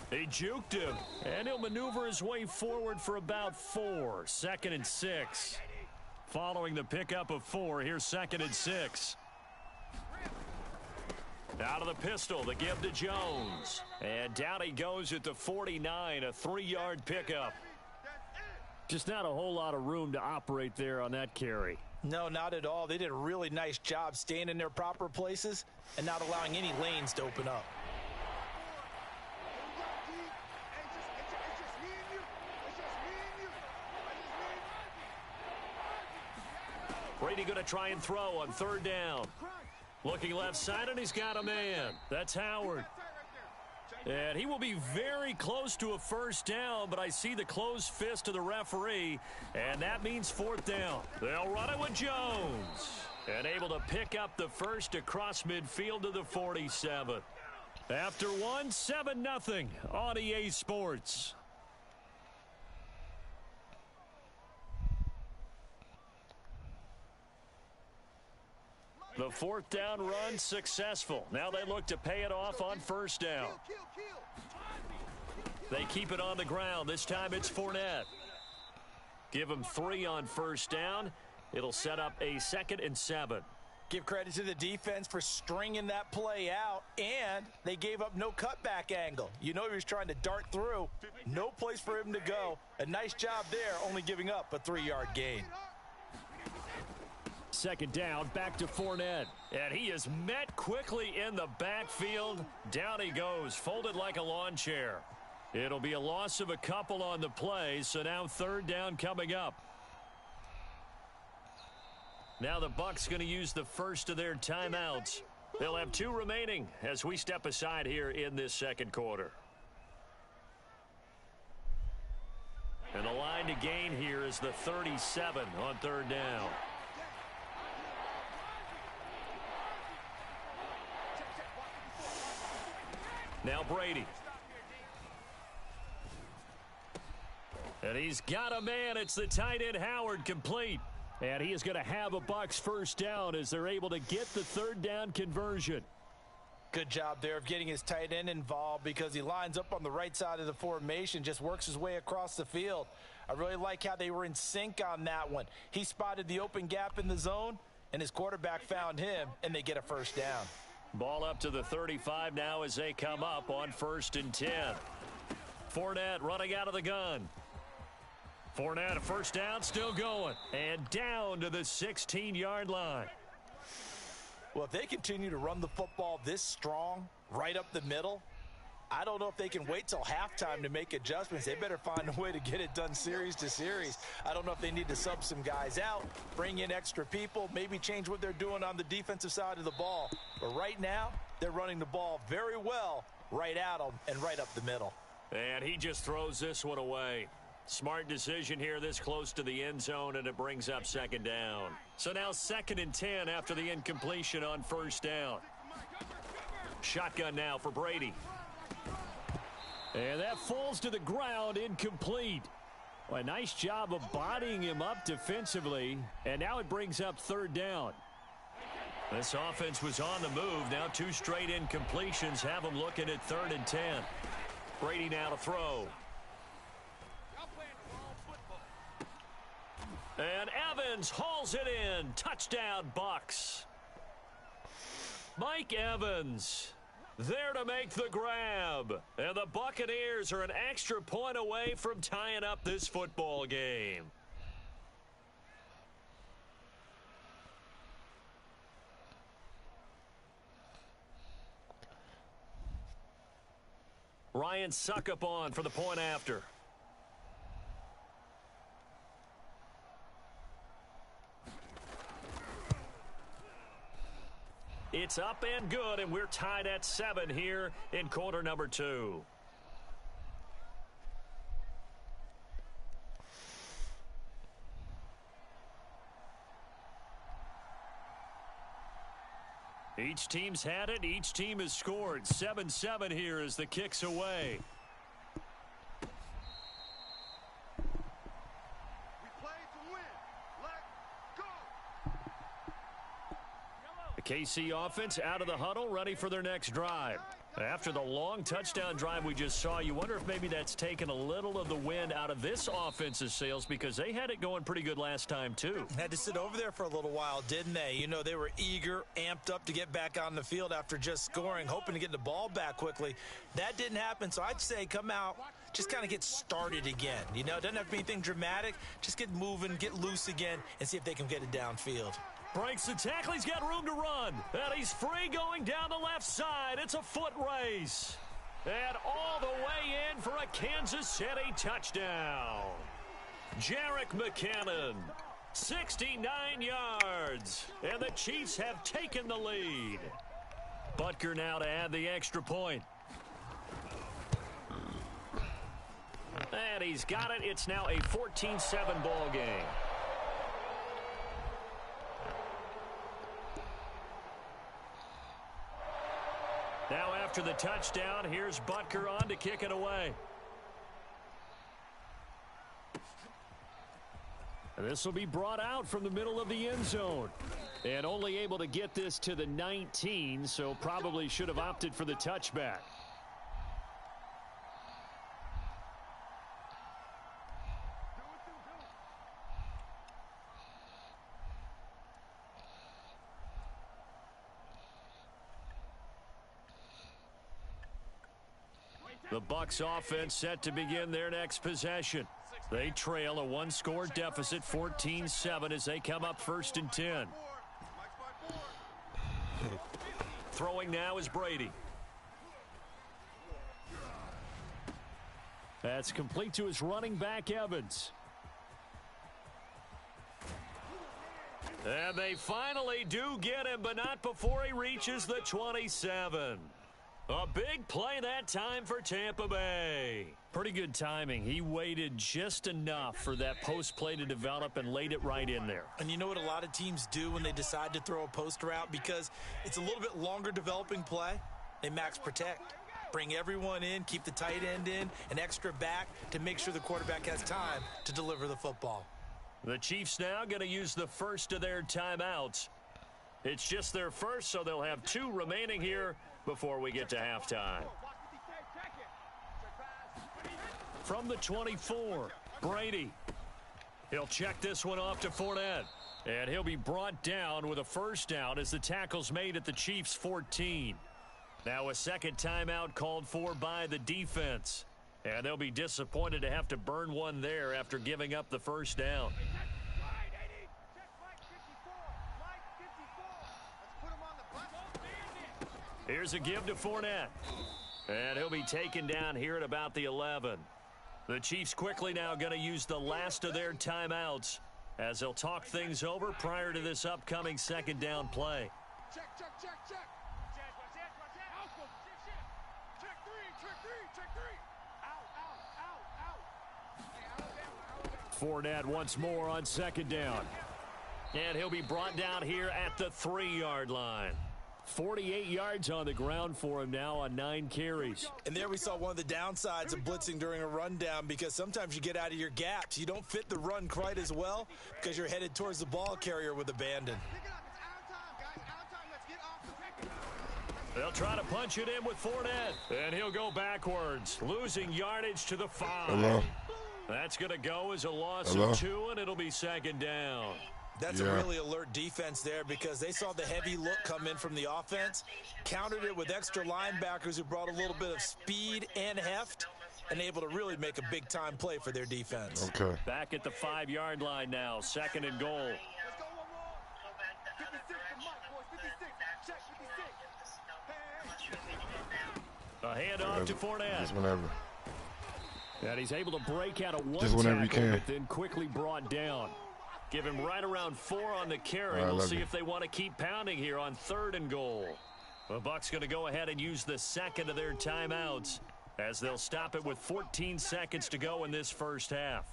Speaker 2: He juked him, and he'll maneuver his way forward for about 4. 2nd and 6. Following the pickup of 4, here's 2nd and 6. Out of the pistol, the give to Jones. And down he goes at the 49, a 3-yard pickup. Just not a whole lot of room to operate there on that carry.
Speaker 3: No, not at all. They did a really nice job staying in their proper places and not allowing any lanes to open up.
Speaker 2: Brady going to try and throw on third down. Looking left side, and he's got a man. That's Howard. And he will be very close to a first down, but I see the closed fist of the referee, and that means fourth down. They'll run it with Jones. And able to pick up the first across midfield to the 47. After one, 7-0 on EA Sports. The fourth down run successful. Now they look to pay it off on first down. They keep it on the ground. This time it's Fournette. Give him 3 on first down. It'll set up a 2nd and 7.
Speaker 3: Give credit to the defense for stringing that play out, and they gave up no cutback angle. You know he was trying to dart through. No place for him to go. A nice job there, only giving up a 3-yard gain.
Speaker 2: Second down, back to Fournette. And he is met quickly in the backfield. Down he goes, folded like a lawn chair. It'll be a loss of a couple on the play, so now third down coming up. Now the Bucs going to use the first of their timeouts. They'll have 2 remaining as we step aside here in this second quarter. And the line to gain here is the 37 on third down. Now Brady. And he's got a man. It's the tight end Howard, complete. And he is going to have a Bucs first down as they're able to get the third down conversion.
Speaker 3: Good job there of getting his tight end involved because he lines up on the right side of the formation, just works his way across the field. I really like how they were in sync on that one. He spotted the open gap in the zone, and his quarterback found him, and they get a first down.
Speaker 2: Ball up to the 35 now as they come up on 1st and 10. Fournette running out of the gun. Fournette, a first down, still going. And down to the 16-yard line.
Speaker 3: Well, if they continue to run the football this strong, right up the middle, I don't know if they can wait till halftime to make adjustments. They better find a way to get it done series to series. I don't know if they need to sub some guys out, bring in extra people, maybe change what they're doing on the defensive side of the ball. But right now, they're running the ball very well right at them and right up the middle.
Speaker 2: And he just throws this one away. Smart decision here this close to the end zone, and it brings up second down. So now 2nd and 10 after the incompletion on first down. Shotgun now for Brady. And that falls to the ground, incomplete. Well, a nice job of bodying him up defensively, and now it brings up third down. This offense was on the move. Now 2 straight incompletions have them looking at 3rd and 10. Brady now to throw. And Evans hauls it in. Touchdown, Bucs. Mike Evans there to make the grab. And the Buccaneers are an extra point away from tying up this football game. Ryan Suckup on for the point after. It's up and good, and we're tied at 7 here in quarter number 2. Each team's had it. Each team has scored. 7-7 here as the kick's away. The KC offense out of the huddle, ready for their next drive. After the long touchdown drive we just saw, you wonder if maybe that's taken a little of the wind out of this offense's sails because they had it going pretty good last time too.
Speaker 3: Had to sit over there for a little while, didn't they? You know, they were eager, amped up to get back on the field after just scoring, hoping to get the ball back quickly. That didn't happen, so I'd say come out, just kind of get started again. You know, it doesn't have to be anything dramatic. Just get moving, get loose again, and see if they can get it downfield.
Speaker 2: Breaks the tackle. He's got room to run. And he's free going down the left side. It's a foot race. And all the way in for a Kansas City touchdown. Jerick McKinnon. 69 yards. And the Chiefs have taken the lead. Butker now to add the extra point. And he's got it. It's now a 14-7 ball game. Now after the touchdown, here's Butker on to kick it away. And this will be brought out from the middle of the end zone. And only able to get this to the 19, so probably should have opted for the touchback. The Bucs offense set to begin their next possession. They trail a one-score deficit, 14-7, as they come up 1st and 10. Throwing now is Brady. That's complete to his running back, Evans. And they finally do get him, but not before he reaches the 27. A big play that time for Tampa Bay. Pretty good timing. He waited just enough for that post play to develop and laid it right in there.
Speaker 3: And you know what a lot of teams do when they decide to throw a post route? Because it's a little bit longer developing play. They max protect. Bring everyone in, keep the tight end in, an extra back to make sure the quarterback has time to deliver the football.
Speaker 2: The Chiefs now going to use the first of their timeouts. It's just their first, so they'll have 2 remaining here before we get to halftime. From the 24, Brady. He'll check this one off to Fournette. And he'll be brought down with a first down as the tackle's made at the Chiefs' 14. Now a second timeout called for by the defense. And they'll be disappointed to have to burn one there after giving up the first down. Here's a give to Fournette. And he'll be taken down here at about the 11. The Chiefs quickly now going to use the last of their timeouts as they'll talk things over prior to this upcoming second down play.
Speaker 4: Check, check, check, check. Check 3.
Speaker 2: Fournette once more on second down. And he'll be brought down here at the 3-yard line. 48 yards on the ground for him now on 9 carries.
Speaker 3: And there we saw one of the downsides of blitzing during a rundown, because sometimes you get out of your gaps. You don't fit the run quite as well because you're headed towards the ball carrier with abandon.
Speaker 2: They'll try to punch it in with Fournette. And he'll go backwards, losing yardage to the 5.
Speaker 1: Hello?
Speaker 2: That's going to go as a loss
Speaker 1: Hello?
Speaker 2: of 2, and it'll be second down.
Speaker 3: That's a really alert defense there, because they saw the heavy look come in from the offense, countered it with extra linebackers who brought a little bit of speed and heft, and able to really make a big-time play for their defense.
Speaker 1: Okay.
Speaker 2: Back at the 5-yard line now, 2nd and goal. A handoff to Fournette.
Speaker 1: Just whenever.
Speaker 2: And he's able to break out of one
Speaker 1: Just whenever you
Speaker 2: tackle,
Speaker 1: can.
Speaker 2: but then quickly brought down. Give him right around 4 on the carry. We'll see if they want to keep pounding here on 3rd and goal. The Bucs going to go ahead and use the second of their timeouts as they'll stop it with 14 seconds to go in this first half.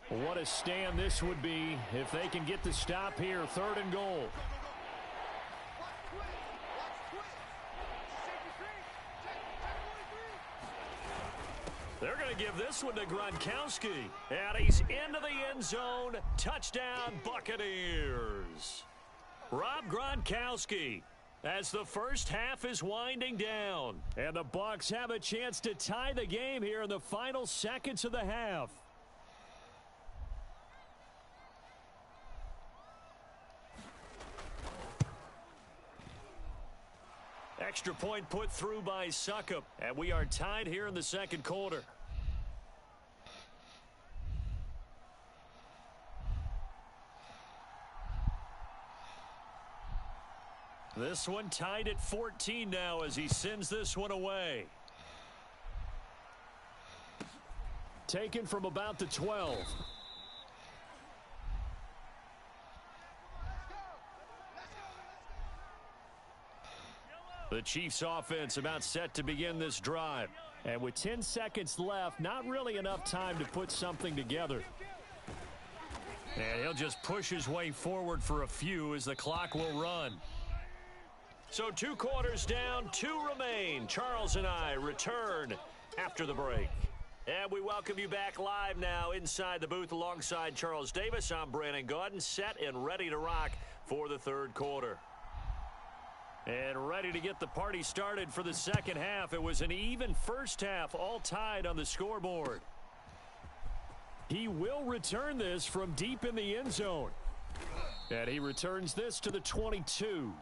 Speaker 2: What a stand this would be if they can get the stop here. 3rd and goal. They're going to give this one to Gronkowski. And he's into the end zone. Touchdown, Buccaneers. Rob Gronkowski as the first half is winding down. And the Bucs have a chance to tie the game here in the final seconds of the half. Extra point put through by Succop. And we are tied here in the second quarter. This one tied at 14 now as he sends this one away. Taken from about the 12. The Chiefs offense about set to begin this drive. And with 10 seconds left, not really enough time to put something together. And he'll just push his way forward for a few as the clock will run. So 2 quarters down, 2 remain. Charles and I return after the break. And we welcome you back live now inside the booth alongside Charles Davis. I'm Brandon Gaudin, set and ready to rock for the 3rd quarter. And ready to get the party started for the second half. It was an even first half, all tied on the scoreboard. He will return this from deep in the end zone. And he returns this to the 22.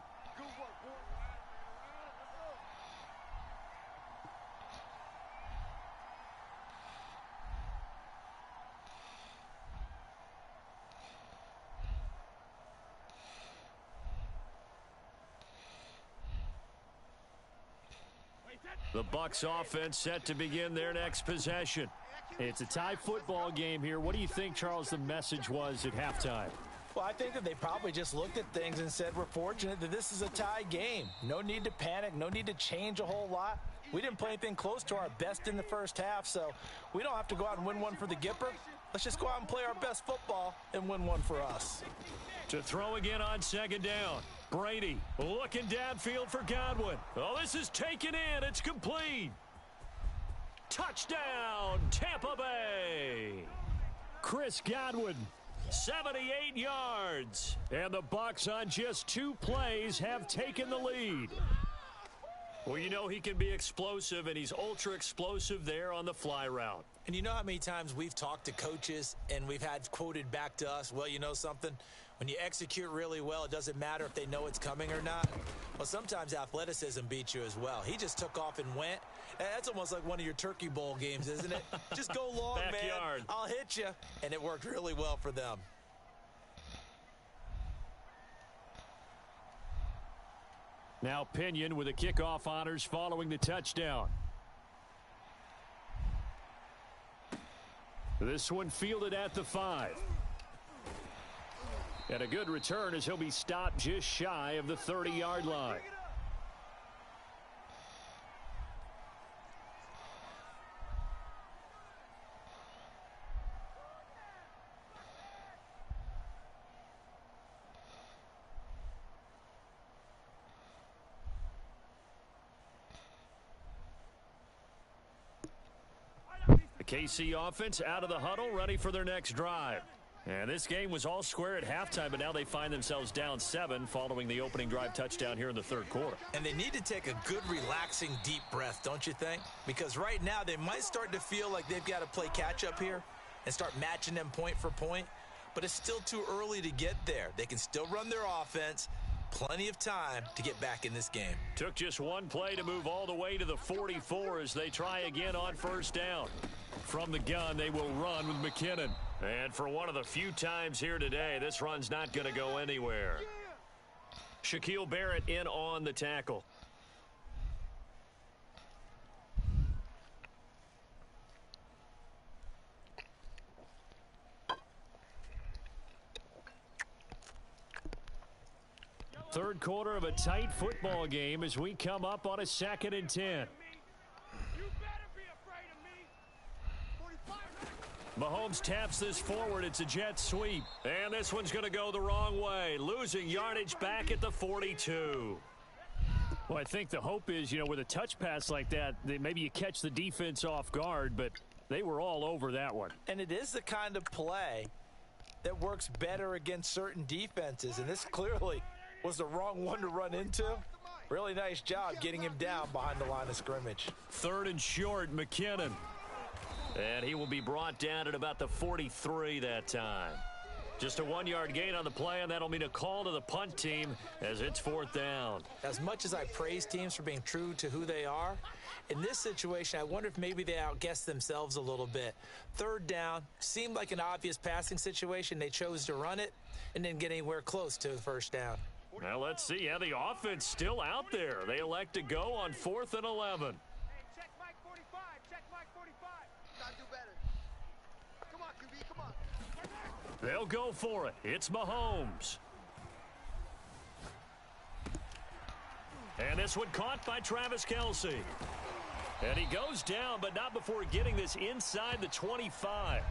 Speaker 2: The Bucs offense set to begin their next possession. It's a tie football game here. What do you think, Charles, the message was at halftime?
Speaker 3: Well, I think that they probably just looked at things and said, we're fortunate that this is a tie game. No need to panic. No need to change a whole lot. We didn't play anything close to our best in the first half, so we don't have to go out and win one for the Gipper. Let's just go out and play our best football and win one for us.
Speaker 2: To throw again on second down. Brady looking downfield for Godwin. Oh, this is taken in. It's complete. Touchdown, Tampa Bay. Chris Godwin, 78 yards. And the Bucs on just 2 plays have taken the lead. Well, you know he can be explosive, and he's ultra explosive there on the fly route.
Speaker 3: And you know how many times we've talked to coaches and we've had quoted back to us, well, you know something? When you execute really well, it doesn't matter if they know it's coming or not. Well, sometimes athleticism beats you as well. He just took off and went. That's almost like one of your Turkey Bowl games, isn't it? Just go long,
Speaker 2: Backyard.
Speaker 3: man. I'll hit you. And it worked really well for them.
Speaker 2: Now Pinion with the kickoff honors following the touchdown. This one fielded at the 5. And a good return as he'll be stopped just shy of the 30-yard line. The KC offense out of the huddle, ready for their next drive. And this game was all square at halftime, but now they find themselves down 7 following the opening drive touchdown here in the 3rd quarter.
Speaker 3: And they need to take a good, relaxing, deep breath, don't you think? Because right now they might start to feel like they've got to play catch-up here and start matching them point for point. But it's still too early to get there. They can still run their offense. Plenty of time to get back in this game.
Speaker 2: Took just one play to move all the way to the 44 as they try again on first down. From the gun, they will run with McKinnon. And for one of the few times here today, this run's not going to go anywhere. Shaquille Barrett in on the tackle. Third quarter of a tight football game as we come up on a 2nd and 10. Mahomes taps this forward. It's a jet sweep. And this one's going to go the wrong way. Losing yardage back at the 42. Well, I think the hope is, you know, with a touch pass like that, maybe you catch the defense off guard, but they were all over that one.
Speaker 3: And it is the kind of play that works better against certain defenses. And this clearly was the wrong one to run into. Really nice job getting him down behind the line of scrimmage.
Speaker 2: 3rd and short, McKinnon. And he will be brought down at about the 43 that time. Just a 1-yard gain on the play, and that'll mean a call to the punt team as it's 4th down.
Speaker 3: As much as I praise teams for being true to who they are, in this situation, I wonder if maybe they outguessed themselves a little bit. 3rd down, seemed like an obvious passing situation. They chose to run it and didn't get anywhere close to the 1st down.
Speaker 2: Now let's see. Yeah, the offense still out there. They elect to go on 4th and 11. They'll go for it. It's Mahomes. And this one caught by Travis Kelce. And he goes down, but not before getting this inside the 25.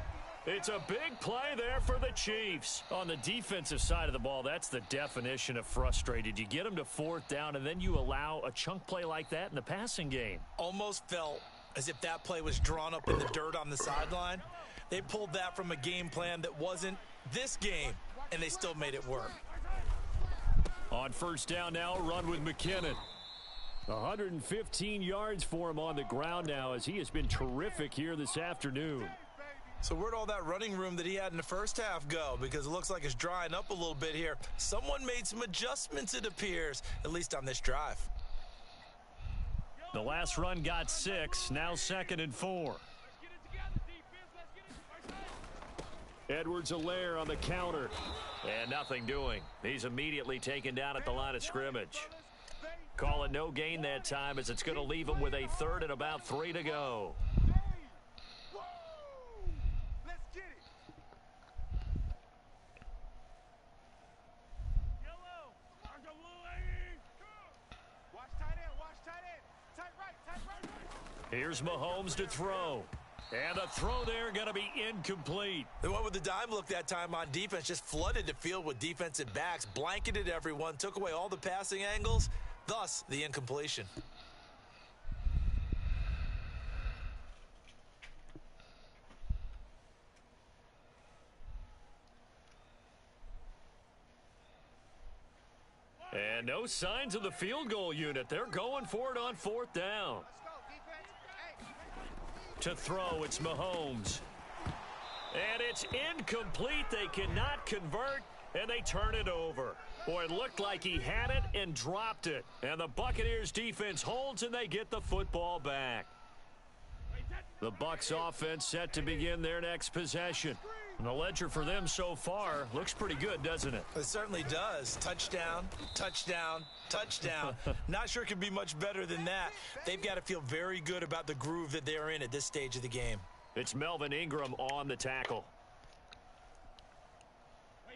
Speaker 2: It's a big play there for the Chiefs. On the defensive side of the ball, that's the definition of frustrated. You get them to fourth down, and then you allow a chunk play like that in the passing game.
Speaker 3: Almost felt as if that play was drawn up in the dirt on the sideline. They pulled that from a game plan that wasn't this game, and they still made it work.
Speaker 2: On first down now, run with McKinnon. 115 yards for him on the ground now as he has been terrific here this afternoon.
Speaker 3: So where'd all that running room that he had in the first half go? Because it looks like it's drying up a little bit here. Someone made some adjustments, it appears, at least on this drive.
Speaker 2: The last run got 6, now 2nd and 4. Edwards-Helaire on the counter. And nothing doing. He's immediately taken down at the line of scrimmage. Call it no gain that time as it's going to leave him with a 3rd and about 3 to go. Here's Mahomes to throw. And the throw there going to be incomplete.
Speaker 3: They went with the dime look that time on defense, just flooded the field with defensive backs, blanketed everyone, took away all the passing angles, thus the incompletion.
Speaker 2: And no signs of the field goal unit. They're going for it on 4th down. To throw, it's Mahomes. And it's incomplete. They cannot convert, and they turn it over. Boy, it looked like he had it and dropped it. And the Buccaneers defense holds, and they get the football back. The Bucs offense set to begin their next possession. And the ledger for them so far looks pretty good, doesn't it?
Speaker 3: It certainly does. Touchdown, touchdown, touchdown. Not sure it could be much better than that. They've got to feel very good about the groove that they're in at this stage of the game.
Speaker 2: It's Melvin Ingram on the tackle.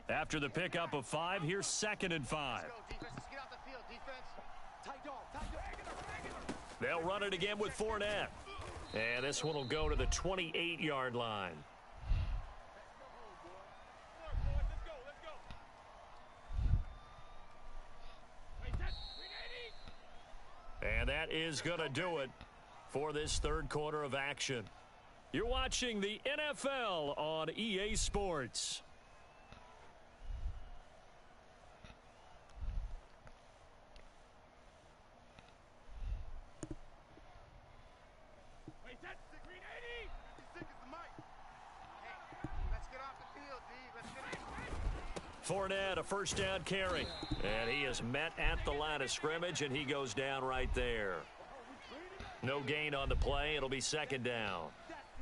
Speaker 2: After the pickup of 5, here's 2nd and 5. They'll run it again with Fournette. And this one will go to the 28-yard line. And that is going to do it for this 3rd quarter of action. You're watching the NFL on EA Sports. Fournette, a first down carry. And he is met at the line of scrimmage, and he goes down right there. No gain on the play. It'll be 2nd down.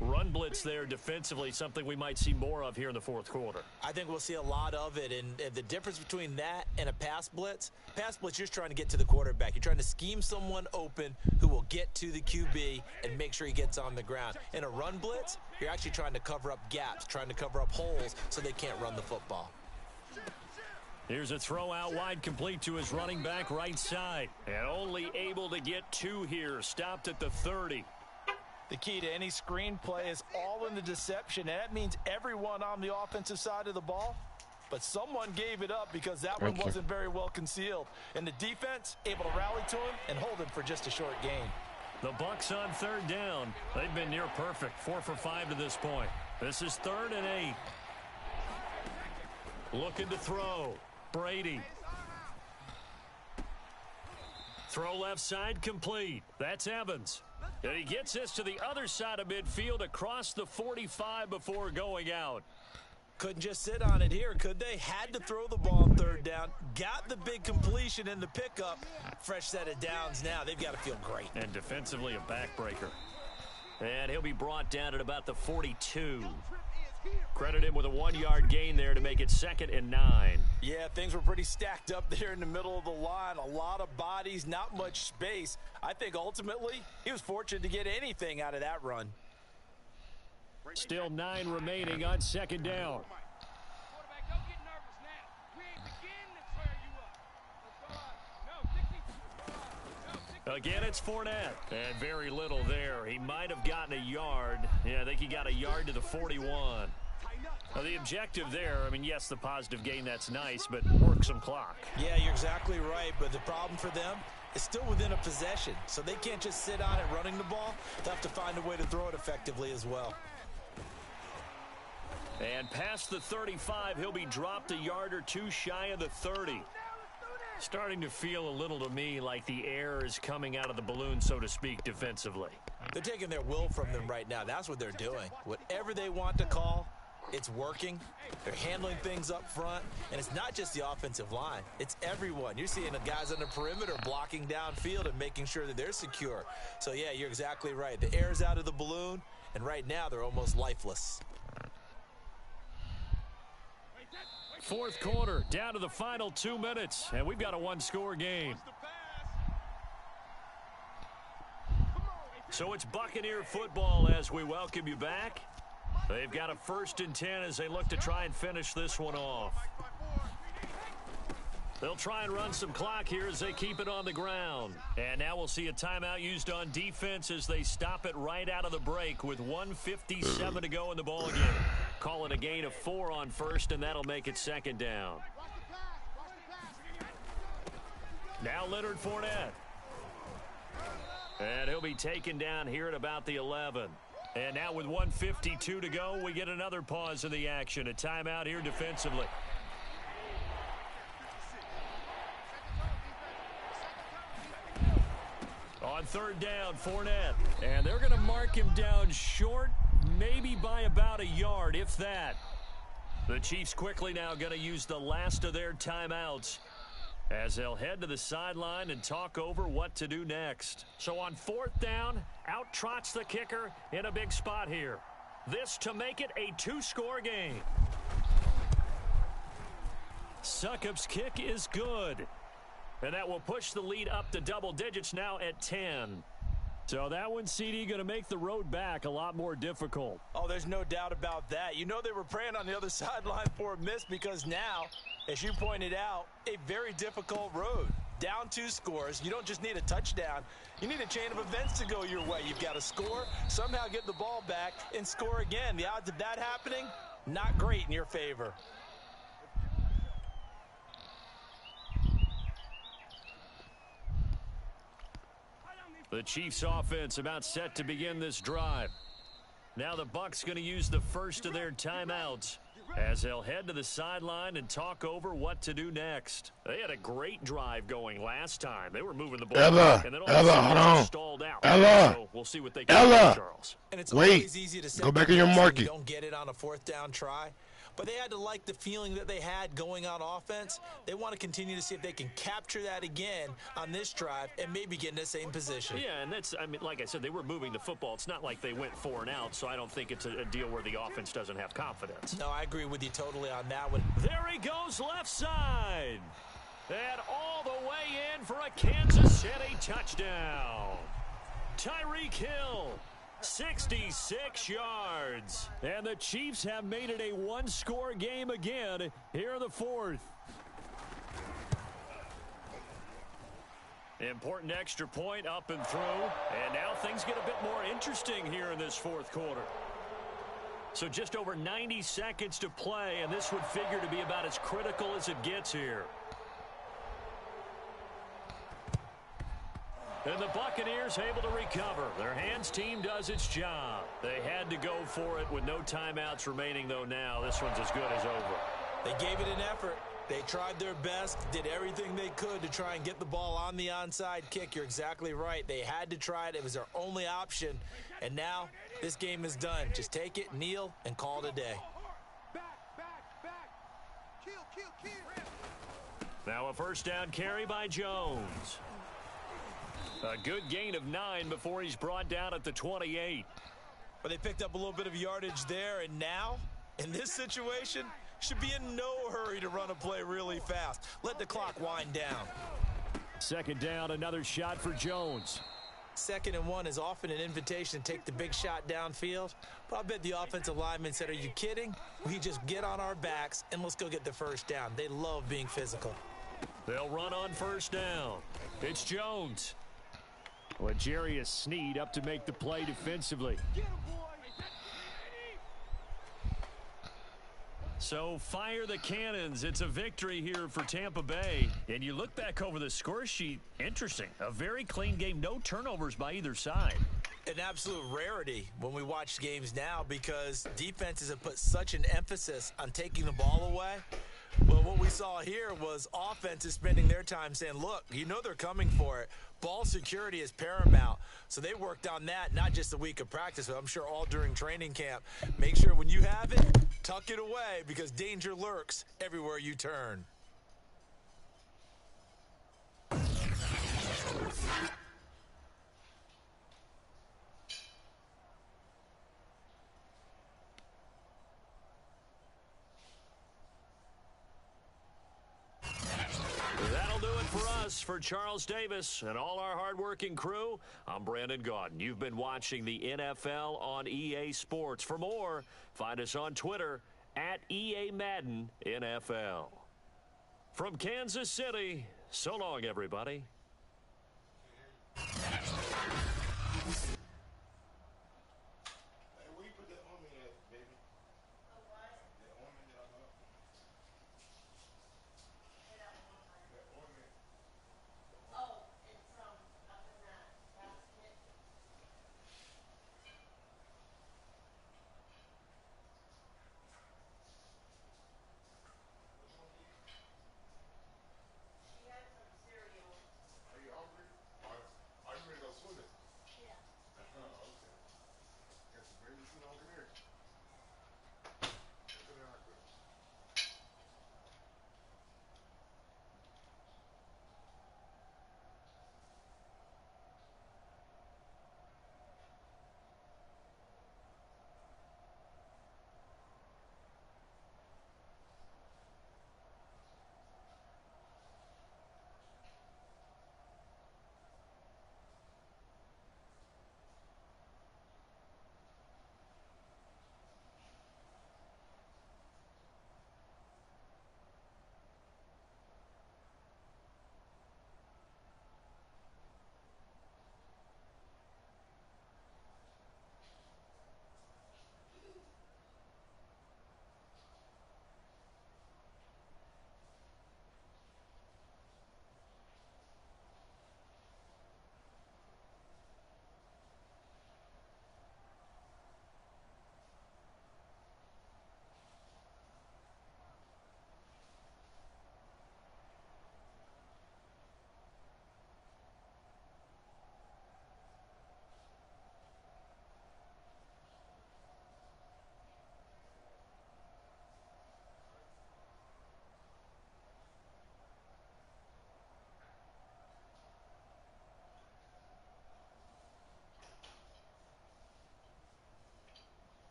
Speaker 2: Run blitz there defensively, something we might see more of here in the 4th quarter.
Speaker 3: I think we'll see a lot of it, and the difference between that and a pass blitz, you're just trying to get to the quarterback. You're trying to scheme someone open who will get to the QB and make sure he gets on the ground. In a run blitz, you're actually trying to cover up gaps, trying to cover up holes so they can't run the football.
Speaker 2: Here's a throw out wide, complete to his running back right side. And only able to get 2 here. Stopped at the 30.
Speaker 3: The key to any screen play is all in the deception, and that means everyone on the offensive side of the ball. But someone gave it up because that one wasn't very well concealed. And the defense able to rally to him and hold him for just a short gain.
Speaker 2: The Bucs on 3rd down. They've been near perfect. 4 for 5 to this point. This is 3rd and 8. Looking to throw. Brady. Throw left side complete. That's Evans. And he gets this to the other side of midfield across the 45 before going out.
Speaker 3: Couldn't just sit on it here, could they? Had to throw the ball on 3rd down. Got the big completion in the pickup. Fresh set of downs now. They've got to feel great.
Speaker 2: And defensively a backbreaker. And he'll be brought down at about the 42. Credit him with a 1-yard gain there to make it 2nd and 9.
Speaker 3: Yeah, things were pretty stacked up there in the middle of the line. A lot of bodies, not much space. I think ultimately he was fortunate to get anything out of that run.
Speaker 2: Still 9 remaining on second down.
Speaker 4: Quarterback, don't get nervous now. We ain't begin to tear you up. Let's go up. No, 60.
Speaker 2: Again, it's Fournette. And very little there. He might have gotten a yard. Yeah, I think he got a yard to the 41. Now, the objective there, I mean, yes, the positive gain, that's nice, but work some clock.
Speaker 3: Yeah, you're exactly right, but the problem for them is still within a possession, so they can't just sit on it running the ball. They'll have to find a way to throw it effectively as well.
Speaker 2: And past the 35, he'll be dropped a yard or two shy of the 30. Starting to feel a little to me like the air is coming out of the balloon, so to speak, defensively.
Speaker 3: They're taking their will from them right now. That's what they're doing. Whatever they want to call, it's working. They're handling things up front, and it's not just the offensive line. It's everyone. You're seeing the guys on the perimeter blocking downfield and making sure that they're secure. So, yeah, you're exactly right. The air's out of the balloon, and right now they're almost lifeless.
Speaker 2: Fourth quarter, down to the final 2 minutes, and we've got a one-score game. So it's Buccaneer football as we welcome you back. They've got a 1st and 10 as they look to try and finish this one off. They'll try and run some clock here as they keep it on the ground. And now we'll see a timeout used on defense as they stop it right out of the break with 1:57 to go in the ball game. Call it a gain of 4 on 1st, and that'll make it 2nd down. Now Leonard Fournette. And he'll be taken down here at about the 11. And now with 1:52 to go, we get another pause in the action. A timeout here defensively. On 3rd down, Fournette. And they're going to mark him down short, maybe by about a yard, if that. The Chiefs quickly now going to use the last of their timeouts as they'll head to the sideline and talk over what to do next. So on 4th down, out trots the kicker in a big spot here. This to make it a 2-score game. Succop's kick is good. And that will push the lead up to double digits now at 10. So that one, CD, going to make the road back a lot more difficult.
Speaker 3: Oh, there's no doubt about that. You know they were praying on the other sideline for a miss because now, as you pointed out, a very difficult road. Down 2 scores. You don't just need a touchdown. You need a chain of events to go your way. You've got to score, somehow get the ball back, and score again. The odds of that happening, not great in your favor.
Speaker 2: The Chiefs offense about set to begin this drive. Now the Bucs going to use the first of their timeouts as they'll head to the sideline and talk over what to do next. They had a great drive going last time. They were moving the ball. And then
Speaker 1: hold on.
Speaker 2: Stalled out.
Speaker 1: Ella.
Speaker 2: So we'll see what they can do, Charles.
Speaker 3: And it's
Speaker 1: Wait.
Speaker 3: always easy to
Speaker 1: Go back in your market.
Speaker 3: You don't get it on a 4th down try. But they had to like the feeling that they had going on offense. They want to continue to see if they can capture that again on this drive and maybe get in the same position.
Speaker 2: Yeah, and that's, I mean, like I said, they were moving the football. It's not like they went 4 and out, so I don't think it's a deal where the offense doesn't have confidence.
Speaker 3: No, I agree with you totally on that one.
Speaker 2: There he goes left side. And all the way in for a Kansas City touchdown. Tyreek Hill. 66 yards. And the Chiefs have made it a 1-score game again here in the 4th. Important extra point up and through. And now things get a bit more interesting here in this 4th quarter. So just over 90 seconds to play, and this would figure to be about as critical as it gets here. And the Buccaneers able to recover. Their hands team does its job. They had to go for it with no timeouts remaining, though now this one's as good as over.
Speaker 3: They gave it an effort. They tried their best, did everything they could to try and get the ball on the onside kick. You're exactly right. They had to try it. It was their only option. And now this game is done. Just take it, kneel, and call it a day.
Speaker 4: Back. Kill.
Speaker 2: Now a 1st down carry by Jones. A good gain of 9 before he's brought down at the 28.
Speaker 3: But they picked up a little bit of yardage there, and now, in this situation, should be in no hurry to run a play really fast. Let the clock wind down.
Speaker 2: 2nd down, another shot for Jones.
Speaker 3: 2nd and 1 is often an invitation to take the big shot downfield. But I bet the offensive lineman said, are you kidding? We just get on our backs and let's go get the first down. They love being physical.
Speaker 2: They'll run on 1st down. It's Jones. Well, Jarius Sneed up to make the play defensively. So fire the cannons. It's a victory here for Tampa Bay. And you look back over the score sheet, interesting. A very clean game, no turnovers by either side.
Speaker 3: An absolute rarity when we watch games now because defenses have put such an emphasis on taking the ball away. Well, what we saw here was offenses spending their time saying, look, you know they're coming for it. Ball security is paramount. So they worked on that, not just a week of practice, but I'm sure all during training camp. Make sure when you have it, tuck it away because danger lurks everywhere you turn.
Speaker 2: That'll do it for us. For Charles Davis and all our hardworking crew, I'm Brandon Gaudin. You've been watching the NFL on EA Sports. For more, find us on Twitter at EA Madden NFL. From Kansas City, so long, everybody.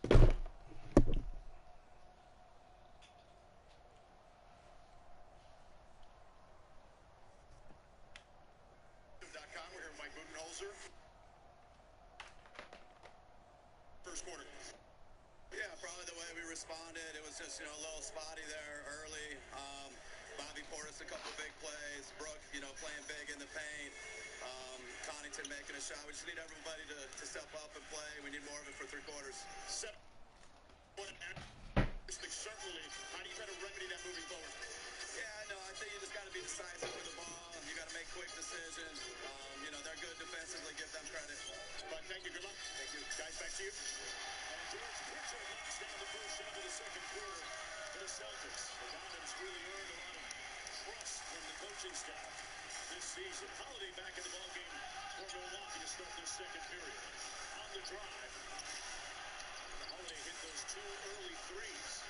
Speaker 5: We're here with Mike Budenholzer. First quarter.
Speaker 6: Yeah, probably the way we responded. It was just, a little spotty there early. Bobby Portis, a couple big plays. Brooke, playing big in the paint. Connaughton making a shot. We just need everybody to step up and play. We need more of it for three quarters.
Speaker 5: Certainly, how do you try to remedy that moving forward?
Speaker 6: Yeah, I think you just got to be decisive with the ball. You got to make quick decisions. They're good defensively. Give them credit.
Speaker 5: But thank you. Good luck.
Speaker 6: Thank you.
Speaker 5: Guys, back to you. And George Mitchell knocks down the first shot of the second quarter for the Celtics. The Diamonds really earned a lot of trust from the coaching staff this season. Holiday back in the ballgame for Milwaukee to start their second period. On the drive, Holiday hit those two early threes.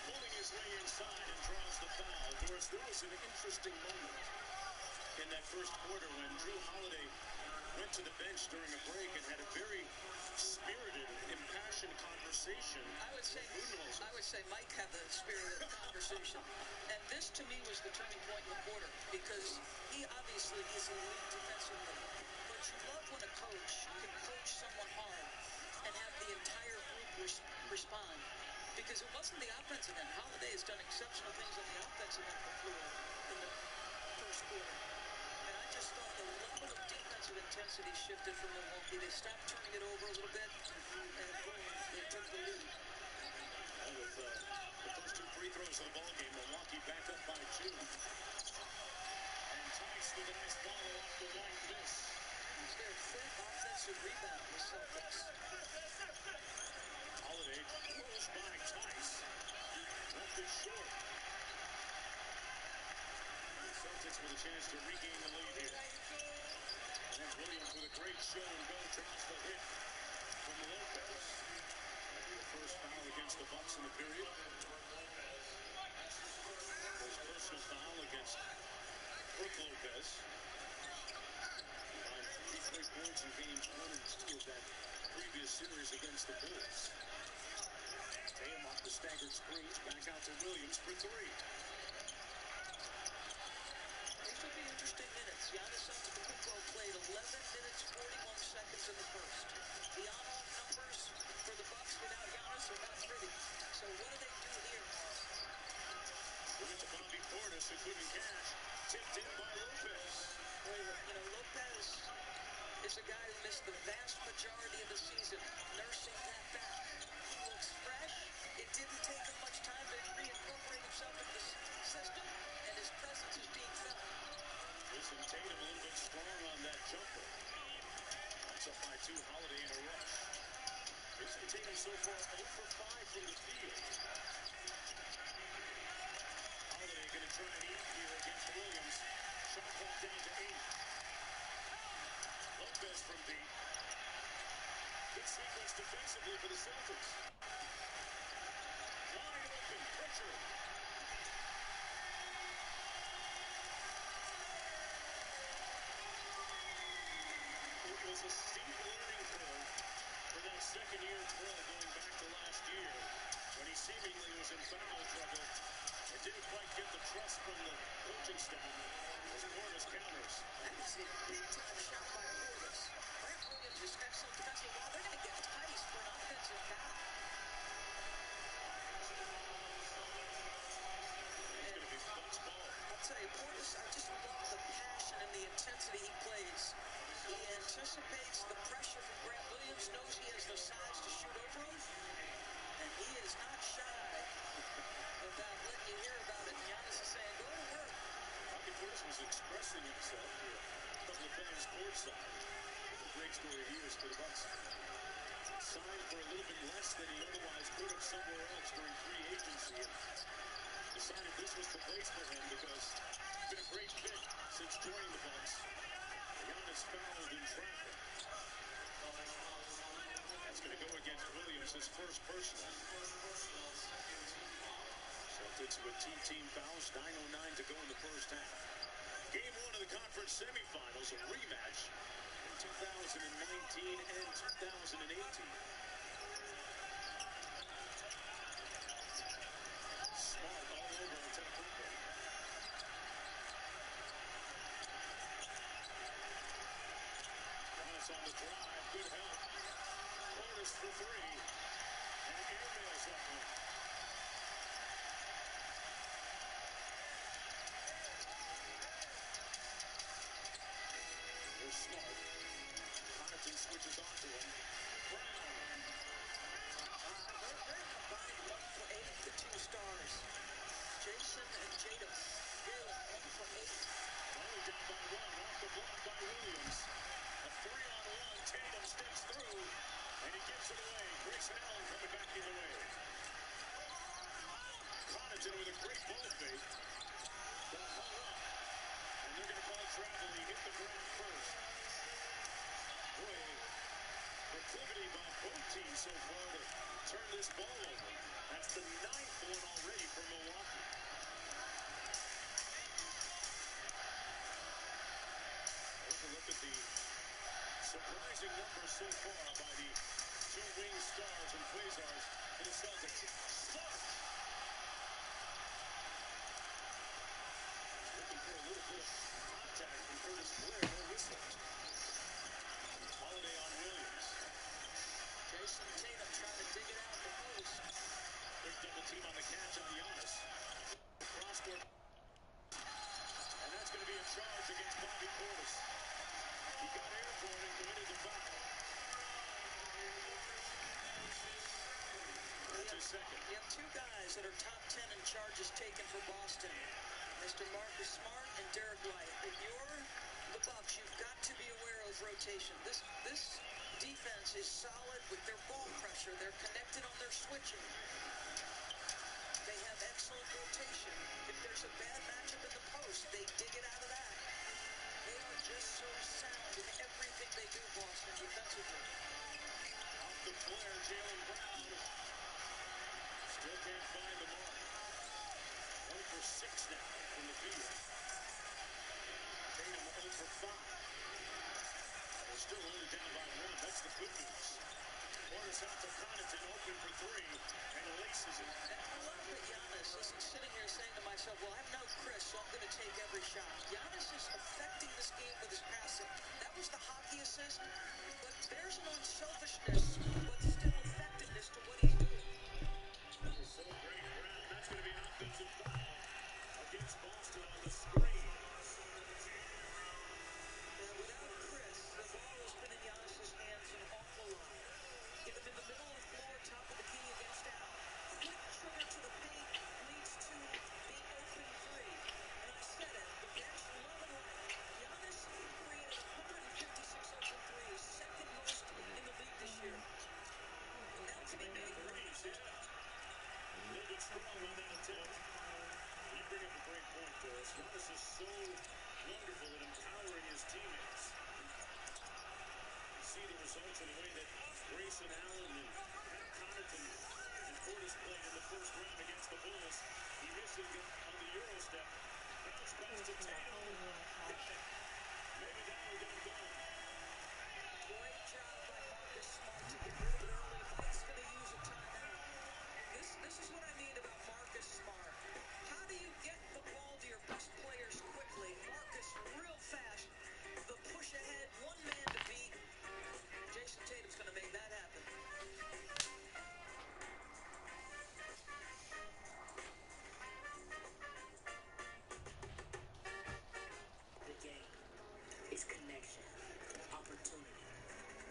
Speaker 5: Pulling his way inside and draws the foul. Doris, there was an interesting moment in that first quarter when Drew Holiday went to the bench during a break and had a very spirited, impassioned conversation.
Speaker 7: I would say Mike had the spirit of the conversation. And this, to me, was the turning point in the quarter because he obviously is elite defensively. But you love when a coach can coach someone hard and have the entire group respond. Because it wasn't the offensive end. Holiday has done exceptional things on the offensive end of the floor in the first quarter. And I just thought the level of defensive intensity shifted from Milwaukee. They stopped turning it over a little bit, and boom, they took the lead.
Speaker 5: With the first two free throws of the ballgame, Milwaukee back up by 2. And Tice with a nice follow off the wide miss.
Speaker 7: It's their fifth offensive rebound with Celtics.
Speaker 5: Holiday close by Tice. Left it short. The Celtics with a chance to regain the lead here. And Williams with a great show and go draws the hit from Lopez. The first foul against the Bucks in the period. First personal foul against Brooke Lopez. On 3 points in games 1 and 2 of that previous series against the Bulls. Tatum off the staggered screens, back out to Williams for 3.
Speaker 7: These will be interesting minutes. Giannis Antetokounmpo played 11 minutes, 41 seconds in the first. The on-off numbers for the Bucks without Giannis are not pretty. So what do they do here?
Speaker 5: Went to Bobby Portis, who couldn't catch. Tipped in by Lopez.
Speaker 7: Well, Lopez is a guy who missed the vast majority of the season nursing that back. He looks fresh. It didn't take him much time to reincorporate himself into the system, and his presence is being felt.
Speaker 5: Jason Tatum a little bit strong on that jumper. That's up by 2. Holiday in a rush. Jason Tatum so far 0 for 5 from the field. Holiday going to try and eat here against Williams. Shot clock down to 8. Lopez from deep. Good sequence defensively for the Celtics. Wide open, Pritchard. It was a steep learning curve for that second-year pro going back to last year when he seemingly was in foul trouble and didn't quite get the trust from the coaching staff as Portis counters.
Speaker 7: That was a big-time shot by Portis. Grant Williams is excellent defensively. Well, they're going to get Tice for an offensive foul.
Speaker 5: It's going to be Bucks ball.
Speaker 7: I'll tell you, Portis, I just love the passion and the intensity he plays. He anticipates the pressure from Grant Williams, knows he has the size to shoot over him, and he is not shy about letting you hear about it. And Giannis is saying, go to work.
Speaker 5: Bobby Portis was expressing himself to a couple of fans courtside. A great story he is for the Bucks. Signed for a little bit less than he otherwise could have somewhere else during free agency. And decided this was the place for him because he's been a great fit since joining the Bucks. Giannis fouled in traffic. That's going to go against Williams, his first personal. Celtics with 2 team fouls, 9:09 to go in the first half. Game 1 of the conference semifinals, a rematch. 2019 and 2018. Smart all over Antetokounmpo. Giannis on the drive, good help. Portis for three, and airmails that one. Here's Smart. Connaughton switches on to him. Brown.
Speaker 7: They're combined 1 for 8, the two stars. Jason and Tatum. They're 1 for 8.
Speaker 5: Only down by one, off the block by Williams. A 3-on-1, Tatum steps through, and he gives it away. Grayson Allen coming back the other way. Connaughton with a great ball fake. Got hung up, and they're going to call travel. He hit the ground first. Boy, proclivity by both teams so far to turn this ball over. That's the 9th one already for Milwaukee. Take a look at the surprising numbers so far by the two wing stars and Quasars for the Celtics. Smart! Looking for a little bit of contact from Curtis Blair. No whistle. Holiday on Williams.
Speaker 7: Jason Tatum trying to dig it out the post.
Speaker 5: Big double team on the catch on Giannis. Cross court. And that's going to be a charge against Bobby Portis. He got airborne and committed the foul. That's his second.
Speaker 7: You have two guys that are top 10 in charges taken for Boston. Mr. Marcus Smart and Derek White. If you're the Bucks, you've got to be aware of rotation. This defense is solid with their ball pressure. They're connected on their switching. They have excellent rotation. If there's a bad matchup in the post, they dig it out of that. They are just so sound in everything they do, Boston, defensively.
Speaker 5: Off the flare, Jaylen Brown. Still can't find the mark. 1 for 6 now from the field. Tatum 0 for 5. They're still only down by 1. That's the good news. Portis out to Connaughton, open for 3, and laces it.
Speaker 7: And I love that Giannis isn't sitting here saying to myself, well, I have no Chris, so I'm going to take every shot. Giannis is affecting this game with his passing. That was the hockey assist, but there's an unselfishness, but still effectiveness to what he's doing.
Speaker 5: So great, Brown. That's going to be an offensive foul against Boston on the screen.
Speaker 7: Without Chris, the ball has been in Giannis's hands an awful lot. Get him in the middle of the floor, top of the key against Al. Quick trigger to the paint leads to the open three. And I said it, the bench loving it. Giannis created 156 open threes, second most in the league this year. Now to be made
Speaker 5: Threes, yeah. A little bit strong on that attempt. You bring up a great point, Doris. Giannis is so wonderful at empowering his teammates. You see the results in the way that Grayson Allen and Connaughton and Portis played in the first round against the Bulls. He misses on the Euro step. Bounce pass to Tatum. Maybe that will get him going.
Speaker 7: great job by Marcus Smart to get rid of it early. Mike's going to use a timeout. This is what I mean about Marcus Smart. How do you get the ball to your best players quickly? Marcus real fast. The push ahead, one man to beat. Jason Tatum's going to make that happen.
Speaker 8: The game is connection, opportunity.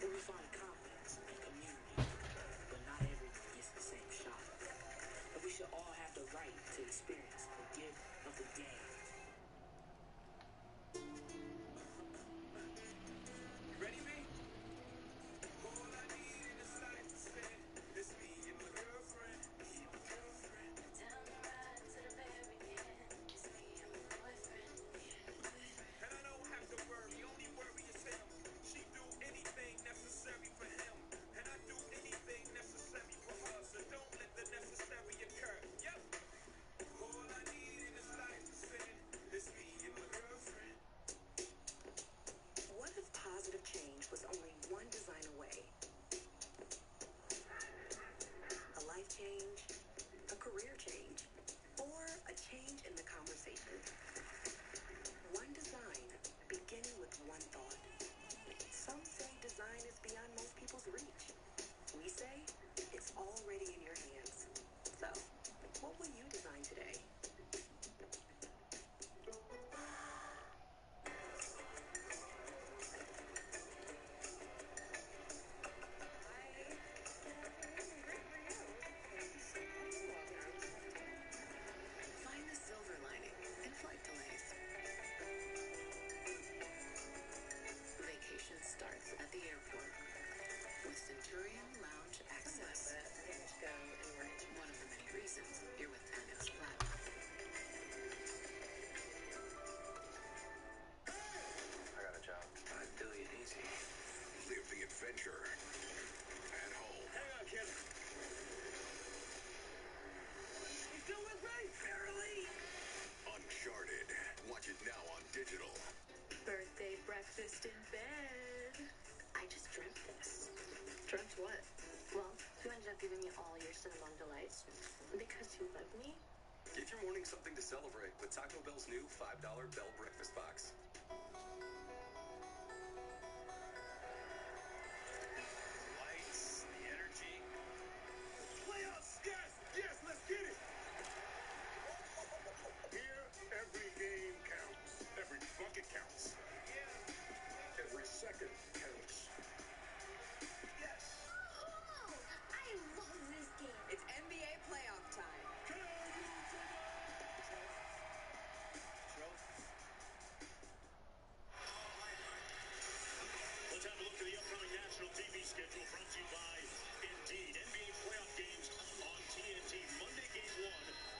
Speaker 8: Then we find confidence and community.
Speaker 9: have given me all your cinnamon delights because you love me.
Speaker 10: Give your morning something to celebrate with Taco Bell's new $5 Bell Breakfast Box.
Speaker 5: Lights, the energy. Playoffs! Yes! Yes, let's get it! Here, every game counts. Every bucket counts. Every second counts.
Speaker 11: Yes! Oh, I love this game.
Speaker 12: It's NBA playoff time.
Speaker 5: Let's have a look at the upcoming national TV schedule brought to you by Indeed. NBA playoff games on TNT. Monday, Game 1,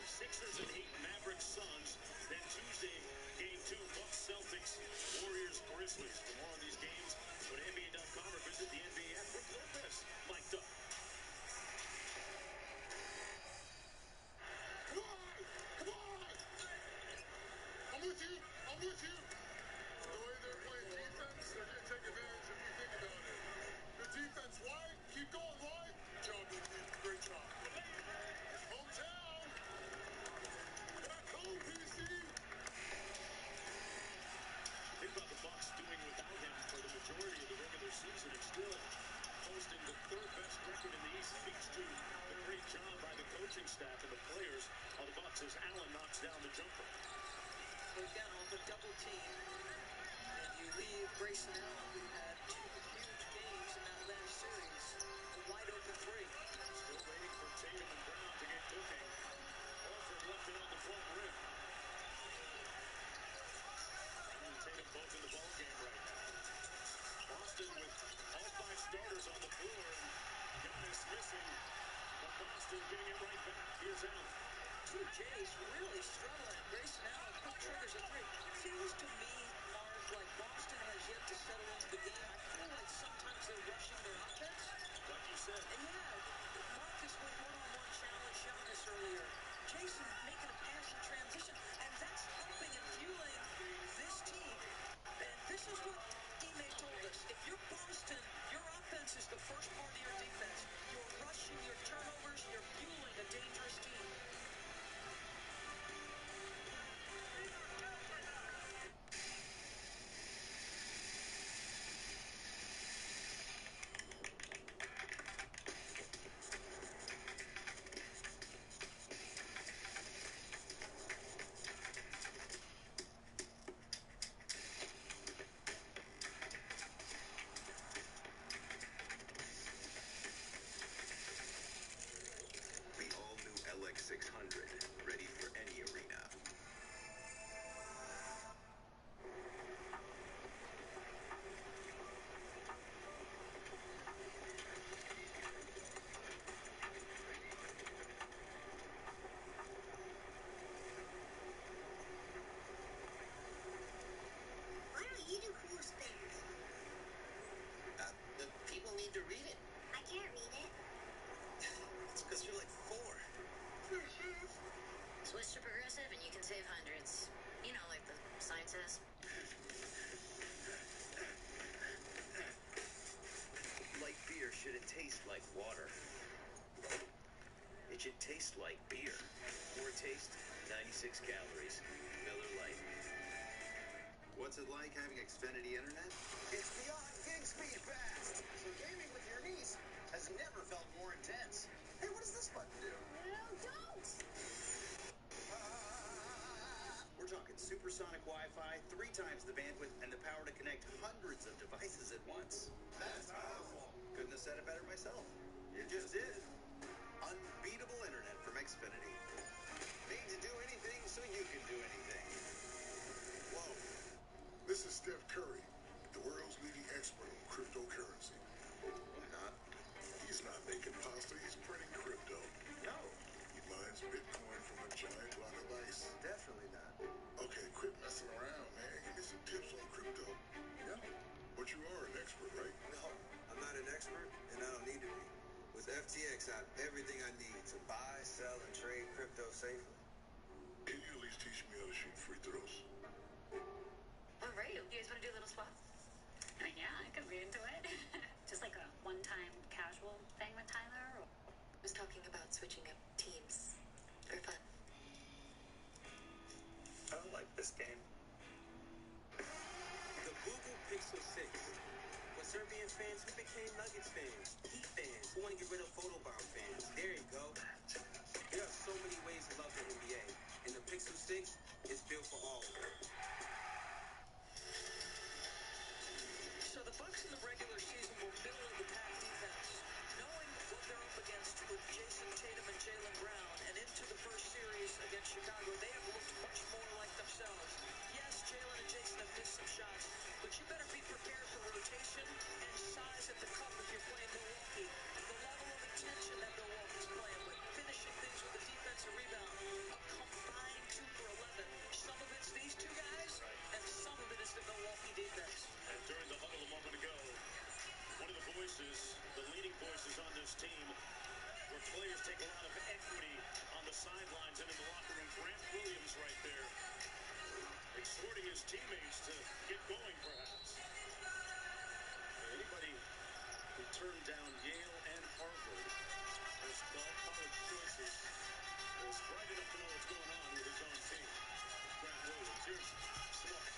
Speaker 5: Sixers and Heat, Mavericks, Suns. Then Tuesday, Game 2, Bucks, Celtics, Warriors, Grizzlies. For more on these games, go to NBA.com or visit the NBA app. Look at this. Mic'd up. Come on! Come on! I'm with you! I'm with you! The way they're playing defense, they're going to take advantage if you think about it. The defense wide, keep going wide. Job, great job. Hometown! Back home, PC! Think about the Bucks doing without him for the majority of the regular season and still posting the third best record in the East. Speaks to the great job by the coaching staff and the players of the Bucks as Allen knocks down the jumper.
Speaker 7: Again, off a double team. And you leave Grayson Allen, who had two huge games in that last series. A wide open three.
Speaker 5: Still waiting for Tatum and Brown to get cooking. Horford left it on the front rim. Brown and Tatum both in the ball game right now. Boston with all 5 starters on the floor. And Giannis missing. But Boston getting it right back. Here's Allen.
Speaker 7: 2K's really struggling. Grayson Allen quick triggers a three. Feels to me, Mark, like Boston has yet to settle into the game. I feel like sometimes they're rushing their offense.
Speaker 5: Like you said.
Speaker 7: And yeah, Marcus with one-on-one challenge Giannis earlier. Jason making a pass in transition. And that's helping and fueling this team. And this is what Ime told us. If you're Boston, your offense is the first part of your defense. You're rushing your turnovers. You're fueling a dangerous team.
Speaker 10: The all-new LX600, ready for any arena.
Speaker 11: Why don't you do cool things?
Speaker 6: The people need to read it.
Speaker 11: I can't read it.
Speaker 6: It's because you're like 4.
Speaker 9: Switch to progressive and you can save hundreds. You know, like the sign says.
Speaker 10: Light beer shouldn't taste like water. It should taste like beer. More taste, 96 calories. Miller Lite.
Speaker 6: What's it like having Xfinity Internet?
Speaker 13: It's beyond gig speed fast. So gaming with your niece has never felt more intense. Hey, what does this button do?
Speaker 11: No, don't!
Speaker 13: We're talking supersonic Wi-Fi, 3 times the bandwidth, and the power to connect hundreds of devices at once.
Speaker 6: That's powerful.
Speaker 13: Couldn't have said it better myself.
Speaker 6: You just did. Unbeatable internet from Xfinity. Made to do anything so you can do anything.
Speaker 14: Whoa. This is Steph Curry, the world's leading expert on cryptocurrency.
Speaker 6: I'm not.
Speaker 14: He's not making pasta, he's printing crypto.
Speaker 6: No.
Speaker 14: He mines Bitcoin from a giant block of ice.
Speaker 6: Definitely not.
Speaker 14: Okay, quit messing around, man. Give me some tips on crypto.
Speaker 6: No.
Speaker 14: But you are an expert, right?
Speaker 6: No. I'm not an expert, and I don't need to be. With FTX, I have everything I need to buy, sell, and trade crypto safely.
Speaker 14: Can you at least teach me how to shoot free throws?
Speaker 9: All right, you guys want to do a little swap?
Speaker 15: I mean, yeah, I could be into it. Just like a one-time casual thing with Tyler. Or...
Speaker 9: was talking about switching up teams for fun.
Speaker 10: I don't like this game.
Speaker 15: The Google Pixel 6. When Serbian fans, we became Nuggets fans, Heat fans, who want to get rid of photobomb fans. There you go. There are so many ways to love the NBA, and the Pixel 6 is built for all.
Speaker 7: So the Bucks in the regular season were middle of the pack defense. Knowing what they're up against with Jason Tatum and Jaylen Brown, and into the first series against Chicago, they have looked much more like themselves. Yes, Jaylen and Jason have missed some shots, but you better be prepared for rotation and size at the cup if you're playing Milwaukee. The level of intention that Milwaukee's playing with, finishing things with a defensive rebound, a combined 2 for 11. Some of it's these two guys, and some of it is the Milwaukee defense.
Speaker 5: And during the huddle a moment ago, one of the voices, the leading voices on this team, where players take a lot of equity on the sidelines and in the locker room. Grant Williams right there, exhorting his teammates to get going, perhaps. Anybody who turned down Yale and Harvard as college choices is bright enough to know what's going on with his own team. Grant Williams, here's Smart.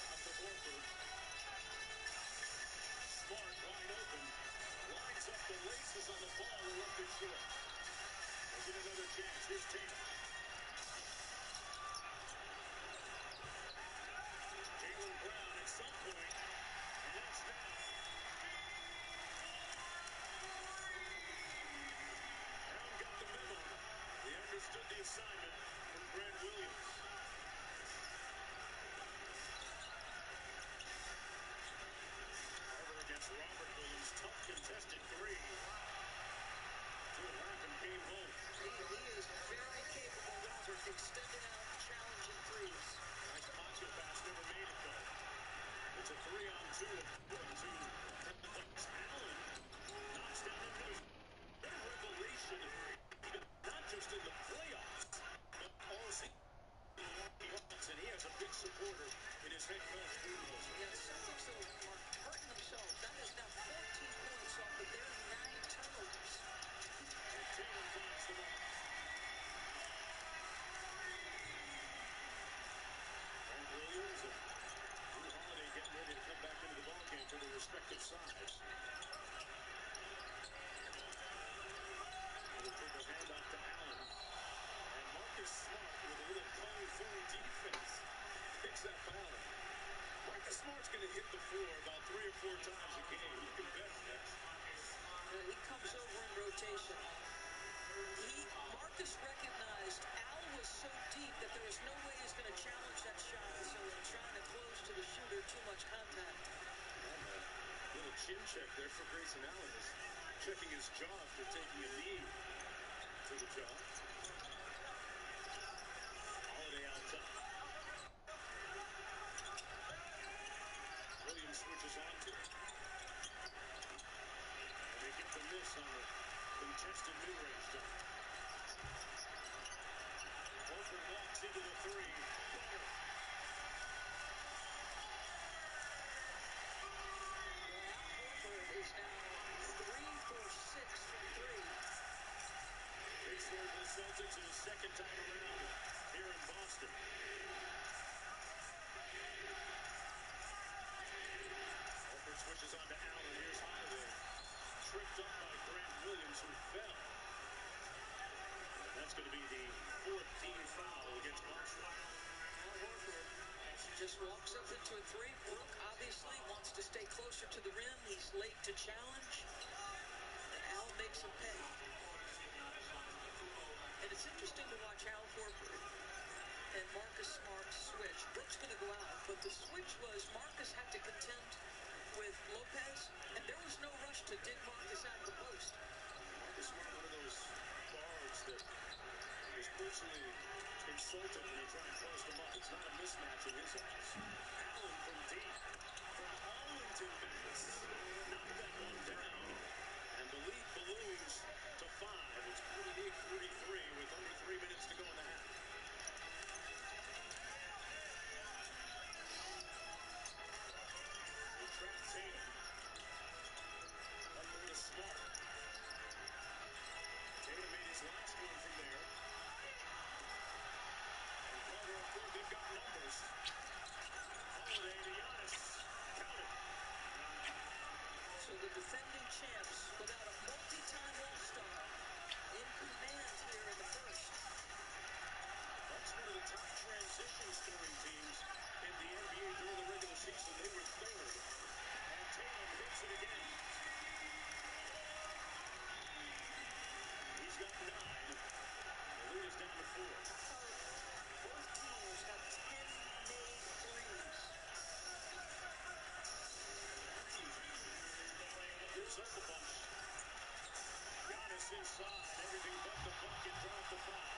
Speaker 5: Up to Horford. Smart wide open. Lines up the laces on the ball and left it short. We'll get another chance. Here's Tatum. Jaylen Brown at some point. And that's now. Brown got the memo. He understood the assignment from Grant Williams. Carter against Robert Williams. Tough contested three. To the rack and came home.
Speaker 7: He is very capable, Robert, extending out, challenging threes.
Speaker 5: Nice pocket pass, never made it though. It's a 3-on-2 to Allen. Knocks down a new revelation, not just in the playoffs, but all season. And he has a big supporter in his head coach, Budenholzer.
Speaker 7: Yeah, the Celtics are hurting themselves. That is now 14 points off of their 9 turnovers.
Speaker 5: And Tatum finds the mark. Grant Williams and Drew Holiday getting ready to come back into the ballgame to their respective sides. Little triple handoff to Allen. And Marcus Smart with a little kung fu defense picks that foul. Marcus Smart's going to hit the floor about 3 or 4 times a game. You can bet on that.
Speaker 7: He comes over in rotation. Marcus recognized Al was so deep that there was no way he's going to challenge that shot. So in trying to close to the shooter, too much contact.
Speaker 5: Little chin check there for Grayson Allen. Is checking his jaw after taking a knee to the jaw. Holiday out top. Williams switches on to it. And they get the miss on the contested mid-range jump. Horford walks into the three. Runner.
Speaker 7: Horford is now 3 for 6 from 3.
Speaker 5: Big score for the Celtics in his second time around here in Boston. Horford switches on to Allen. Here's Holiday. Tripped up by Grant Williams, who fell. And that's going to be the 4th team foul against Boston.
Speaker 7: Al Horford just walks up into a 3. Brook obviously wants to stay closer to the rim. He's late to challenge. And Al makes him pay. And it's interesting to watch Al Horford and Marcus Smart switch. Brook's going to go out, but the switch was Marcus had to contend with Lopez, and there was no rush to dig Marcus out of the post.
Speaker 5: Marcus Smart, one of those guards that is personally insulted when you try and close them up. It's not a mismatch in his eyes. Allen from deep, from Arlington Bass, knocked that one down, and the lead balloons to 5. It's 48-43 with under 3 minutes to go in the half. They trap Tatum. first. Holiday to Giannis. Count it.
Speaker 7: So the defending champs, without a multi-time All-Star, in command here in the first.
Speaker 5: That's one of the top transition scoring teams in the NBA during the regular season. They were third. And Tatum hits it again. He's got 9. The lead is down to 4.
Speaker 7: Both teams have 10 made threes.
Speaker 5: Gives up a bunch. Giannis inside. Everything but the bucket. Draws the foul.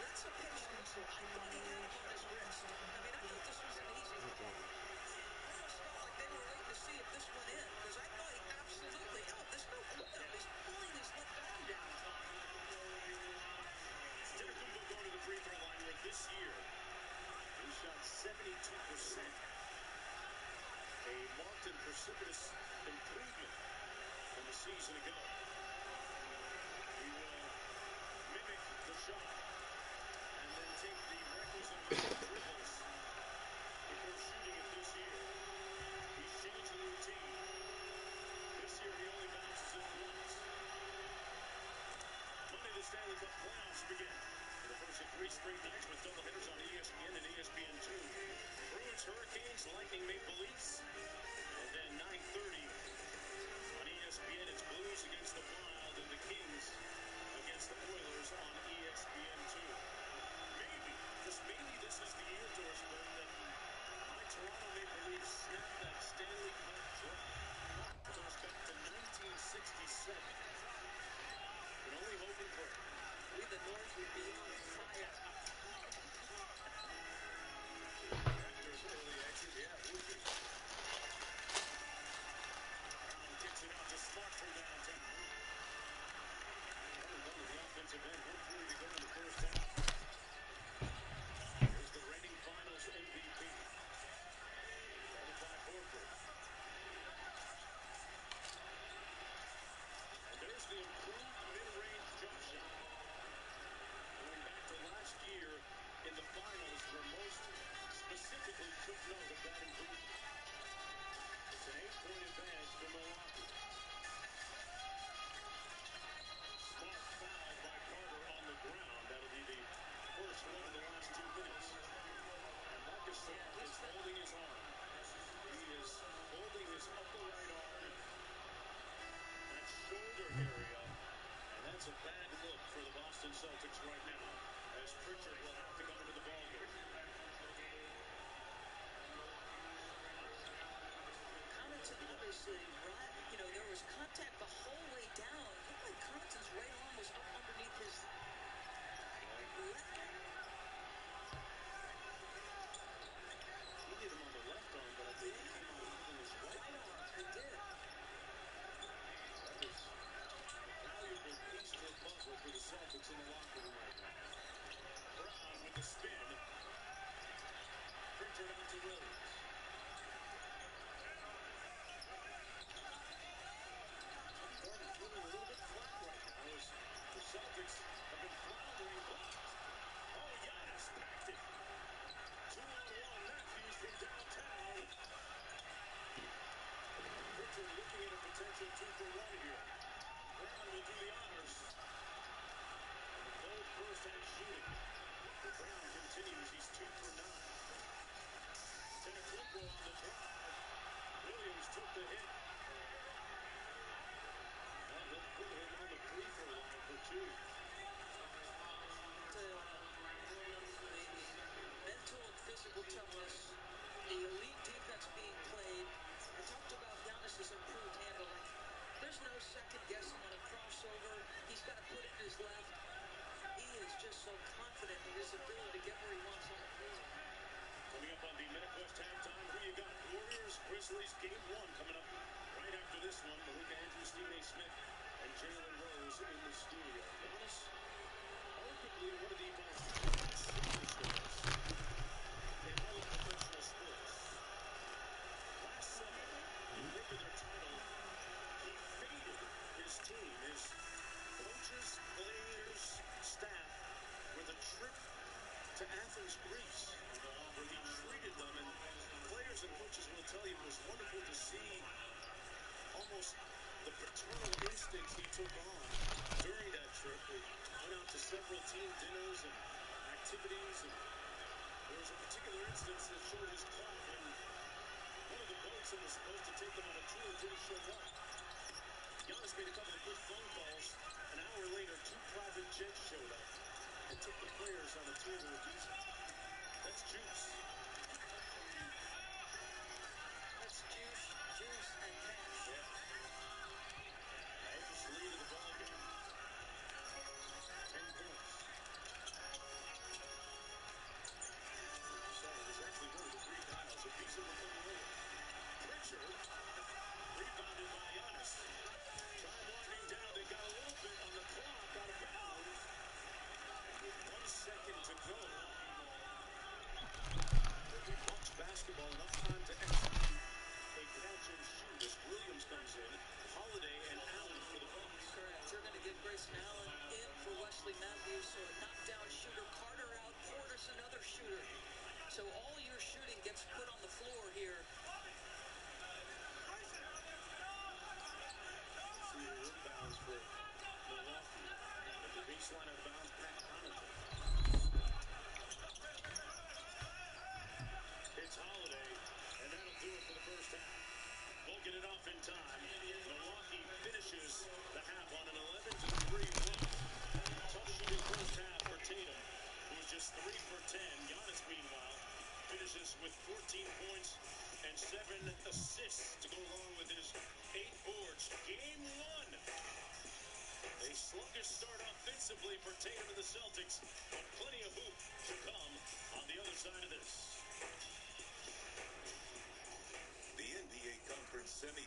Speaker 7: That's a picture I thought he had on his wrist. I mean, I thought this was an easy one. I almost felt like they were waiting to see if this went in, because I thought he absolutely, there's no window. He's pulling his left arm down.
Speaker 5: Antetokounmpo going to the free throw line where this year he shot 72%. A marked and precipitous improvement from a season ago. He will mimic the shot and then take the requisite dribbles before shooting it this year. He's changed the routine. This year he only bounces it once. Monday the Stanley Cup playoffs begin. For the first of 3 straight nights with doubleheaders on ESPN and ESPN2. Bruins, Hurricanes, Lightning, Maple Leafs. And then 9:30 on ESPN, it's Blues against the Wild and the Kings against the Oilers on ESPN2. Maybe, just maybe this is the year, Doris Burke, that my Toronto Maple Leafs snap that Stanley Cup drop. It goes back to 1967. Can only hope and pray.
Speaker 7: We, the North, would be on fire.
Speaker 5: Raptors early exit, yeah, would be. Brown kicks it out to Smart from downtown. One of the offensive end, 1:40 to go in the first half. Here's the reigning finals MVP. Guarded by Horford. And there's the improved mid-range jump shot. Going back to last year in the finals where most specifically took note of that improvement. It's an 8-point advantage for Milwaukee. Smart foul by Carter on the ground. That'll be the first one in the last 2 minutes. And Marcus Smart is holding his arm. He is holding his upper right arm. That shoulder area. And that's a bad look for the Boston Celtics right now, as Pritchard will have to come into the ballgame.
Speaker 7: Connaughton obviously, right, there was contact the whole way down. It looked like Connaughton's right arm was up underneath his left arm.
Speaker 5: He did him on the left arm, but I think he came out using his right arm.
Speaker 7: He did.
Speaker 5: That is a valuable piece to the puzzle for the Celtics in the locker room right now. Brown with the spin. Pritchard out to Williams. Gordon feeling a little bit flat right now as the Celtics have been floundering blocked. Oh, Giannis packed it. 2-on-1, Matthews from downtown. Pritchard looking at a potential 2-for-1 here. Brown will do the honors. And the cold first half shooting. Brown continues. He's 2 for 9. Antetokounmpo on the drive. Williams took the hit. Well, they'll put him on the free throw line for 2.
Speaker 7: The mental and physical toughness, the elite defense being played. I talked about Giannis' improved handling. There's no second guessing on a crossover. He's got to put it in his left. He is just so confident in his ability to get where he wants on the floor.
Speaker 5: Coming up on the MetaQuest halftime, who you got? Warriors, Grizzlies, game 1 coming up right after this one. Malika Andrews, Stephen A. Smith, and Jalen Rose in the studio. Giannis, arguably one of the most distinguished stars in all of professional sports. Last summer, in the thick of their title, he faded his team, his coaches, players, staff, with a trip to Athens, was Greece, where he treated them, and players and coaches will tell you it was wonderful to see almost the paternal instincts he took on during that trip. We went out to several team dinners and activities, and there was a particular instance that showed his club when one of the boats that was supposed to take them on a tour didn't show up. Giannis made a couple of good phone calls. An hour later, 2 private jets showed up and took the players on a tour to Ibiza. That's juice.
Speaker 7: That's juice, and cash.
Speaker 5: Yeah. Lakers lead of the ball game. 10 points. So it was actually one of the 3 fouls. Ibiza will come away. Pritchard rebounded by Giannis. Time winding down. They got a little bit on the clock, out of bounds. With 1 second to go. It'll be Bucks basketball. Enough time to execute a catch and shoot as Williams comes in. Holiday and Allen for the Bucks.
Speaker 7: Correct. They're going to get Grayson Allen in for Wesley Matthews. So a knockdown shooter. Carter out. Portis another shooter. So all your shooting gets put on the floor here.
Speaker 5: See the inbounds for Milwaukee. At the baseline of bounds, Pat Connaughton. It's Holiday, and that'll do it for the first half. Won't get it off in time. Milwaukee finishes the half on an 11-3 run. Tough shooting first half for Tatum, who was just 3 for 10. Giannis, meanwhile, finishes with 14 points and 7 assists to go along with his 8 boards. Game 1. A sluggish start offensively for Tatum and the Celtics, but plenty of hoop to come on the other side of this.
Speaker 16: The NBA Conference semi